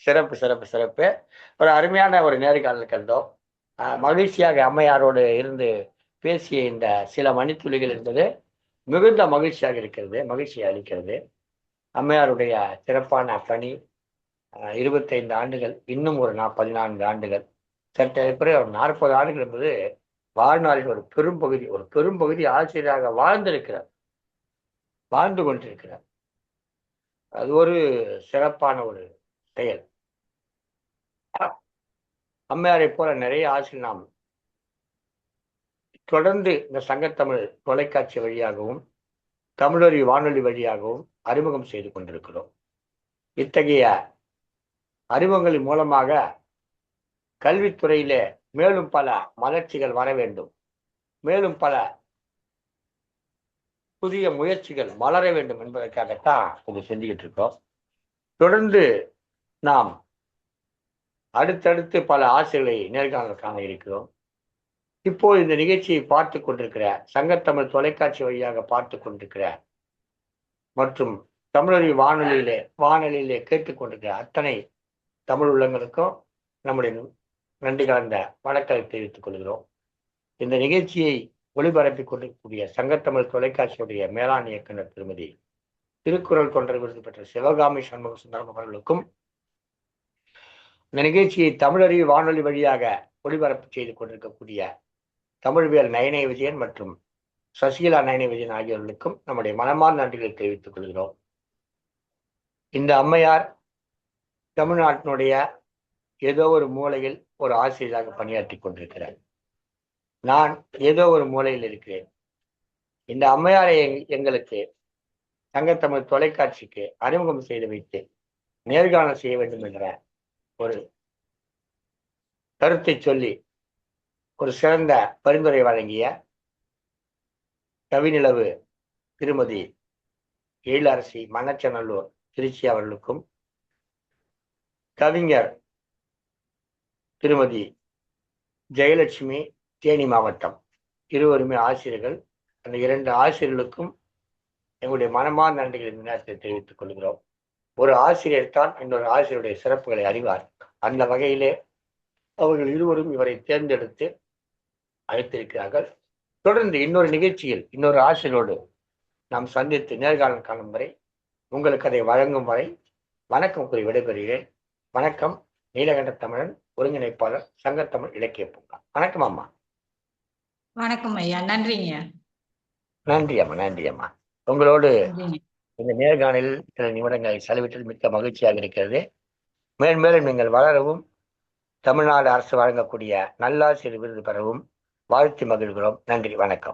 சிறப்பு சிறப்பு சிறப்பு. ஒரு அருமையான ஒரு நேர்காணல் கண்டோம். மகிழ்ச்சியாக அம்மையாரோடு இருந்து பேசிய இந்த சில மணித்துளிகள் என்பது மிகுந்த மகிழ்ச்சியாக இருக்கிறது, மகிழ்ச்சியை அளிக்கிறது. அம்மையாருடைய சிறப்பான பணி 25 ஆண்டுகள், இன்னும் ஒரு 14 ஆண்டுகள், சற்றேறக்குறைய ஒரு 40 ஆண்டுகள் என்பது வாழ்நாளின் ஒரு பெரும்பகுதி ஆசிரியராக வாழ்ந்து கொண்டிருக்கிறார். அது ஒரு சிறப்பான ஒரு செயல். அம்மையாரை போல நிறைய ஆசிரியர் நாம் தொடர்ந்து இந்த சங்கத்தமிழ் தொலைக்காட்சி வழியாகவும் தமிழொலி வானொலி வழியாகவும் அறிமுகம் செய்து கொண்டிருக்கிறோம். இத்தகைய அறிமுகங்களின் மூலமாக கல்வித்துறையிலே மேலும் பல மலர்ச்சிகள் வர வேண்டும், மேலும் பல புதிய முயற்சிகள் மலர வேண்டும் என்பதற்காகத்தான் இது செஞ்சுக்கிட்டு இருக்கோம். தொடர்ந்து நாம் அடுத்தடுத்து பல ஆசிரியர்களை நேர்காணல் காண இருக்கிறோம். இப்போது இந்த நிகழ்ச்சியை பார்த்து கொண்டிருக்கிற சங்கத்தமிழ் தொலைக்காட்சி வழியாக பார்த்து கொண்டிருக்கிற மற்றும் தமிழொலி வானொலியிலே கேட்டுக்கொண்டிருக்கிற அத்தனை தமிழ் உள்ளங்களுக்கும் நம்முடைய நன்றி கலந்த வணக்கத்தை தெரிவித்துக் கொள்கிறோம். இந்த நிகழ்ச்சியை ஒளிபரப்பிக் கொண்டிருக்கக்கூடிய சங்கத்தமிழ் தொலைக்காட்சியுடைய மேலாண் இயக்குனர் திருமதி திருக்குறள் தொண்டர் விருது பெற்ற சிவகாமி சண்முக சுந்தரம் அவர்களுக்கும், இந்த நிகழ்ச்சியை தமிழறிவு வானொலி வழியாக ஒளிபரப்பு செய்து கொண்டிருக்கக்கூடிய தமிழ்வேல் நயனை விஜயன் மற்றும் சசிகலா நயனை விஜயன் ஆகியோர்களுக்கும் நம்முடைய மனமார்ந்த நன்றிகளை தெரிவித்துக் கொள்கிறோம். இந்த அம்மையார் தமிழ்நாட்டினுடைய ஏதோ ஒரு மூலையில் ஒரு ஆசிரியராக பணியாற்றி கொண்டிருக்கிறார். நான் ஏதோ ஒரு மூலையில் இருக்கிறேன். இந்த அம்மையாரை எங்களுக்கு சங்கத்தமிழ் தொலைக்காட்சிக்கு அறிமுகம் செய்து வைத்து நேர்காணல் செய்ய வேண்டும் என்ற ஒரு கருத்தை சொல்லி ஒரு சிறந்த பரிந்துரை வழங்கிய கவிநிலவு திருமதி எழிலரசி மணச்சநல்லூர் திருச்சி அவர்களுக்கும், கவிஞர் திருமதி ஜெயலட்சுமி தேனி மாவட்டம், இருவருமே ஆசிரியர்கள், அந்த 2 ஆசிரியர்களுக்கும் எங்களுடைய மனமார்ந்த நன்றிகளை இந்த நேரத்தில் தெரிவித்துக் கொள்கிறோம். ஒரு ஆசிரியர் தான் இன்னொரு ஆசிரியருடைய சிறப்புகளை அறிவார். அந்த வகையிலே அவர்கள் இருவரும் இவரை தேர்ந்தெடுத்து அழைத்திருக்கிறார்கள். தொடர்ந்து இன்னொரு நிகழ்ச்சியில் இன்னொரு ஆசிரியரோடு நாம் சந்தித்து நேர்காணல் காணும் வரை, உங்களுக்கு அதை வழங்கும் வரை வணக்கம் கூறி விடைபெறுகிறேன். வணக்கம். நீலகண்ட தமிழன், ஒருங்கிணைப்பாளர், சங்கத்தமிழ் இலக்கிய பூங்கா. வணக்கம் அம்மா. வணக்கம் ஐயா. நன்றிங்க. நன்றி அம்மா, நன்றி அம்மா. உங்களோடு நன்றிங்க. இந்த நேர்காணலில் சில நிமிடங்களை செலவிட்டது மிக்க மகிழ்ச்சியாக இருக்கிறது. மேன்மேலும் நீங்கள் வளரவும், தமிழ்நாடு அரசு வழங்கக்கூடிய நல்லாசிரியர் விருது பெறவும் வாழ்த்தி மகிழ்கிறோம். நன்றி, வணக்கம்.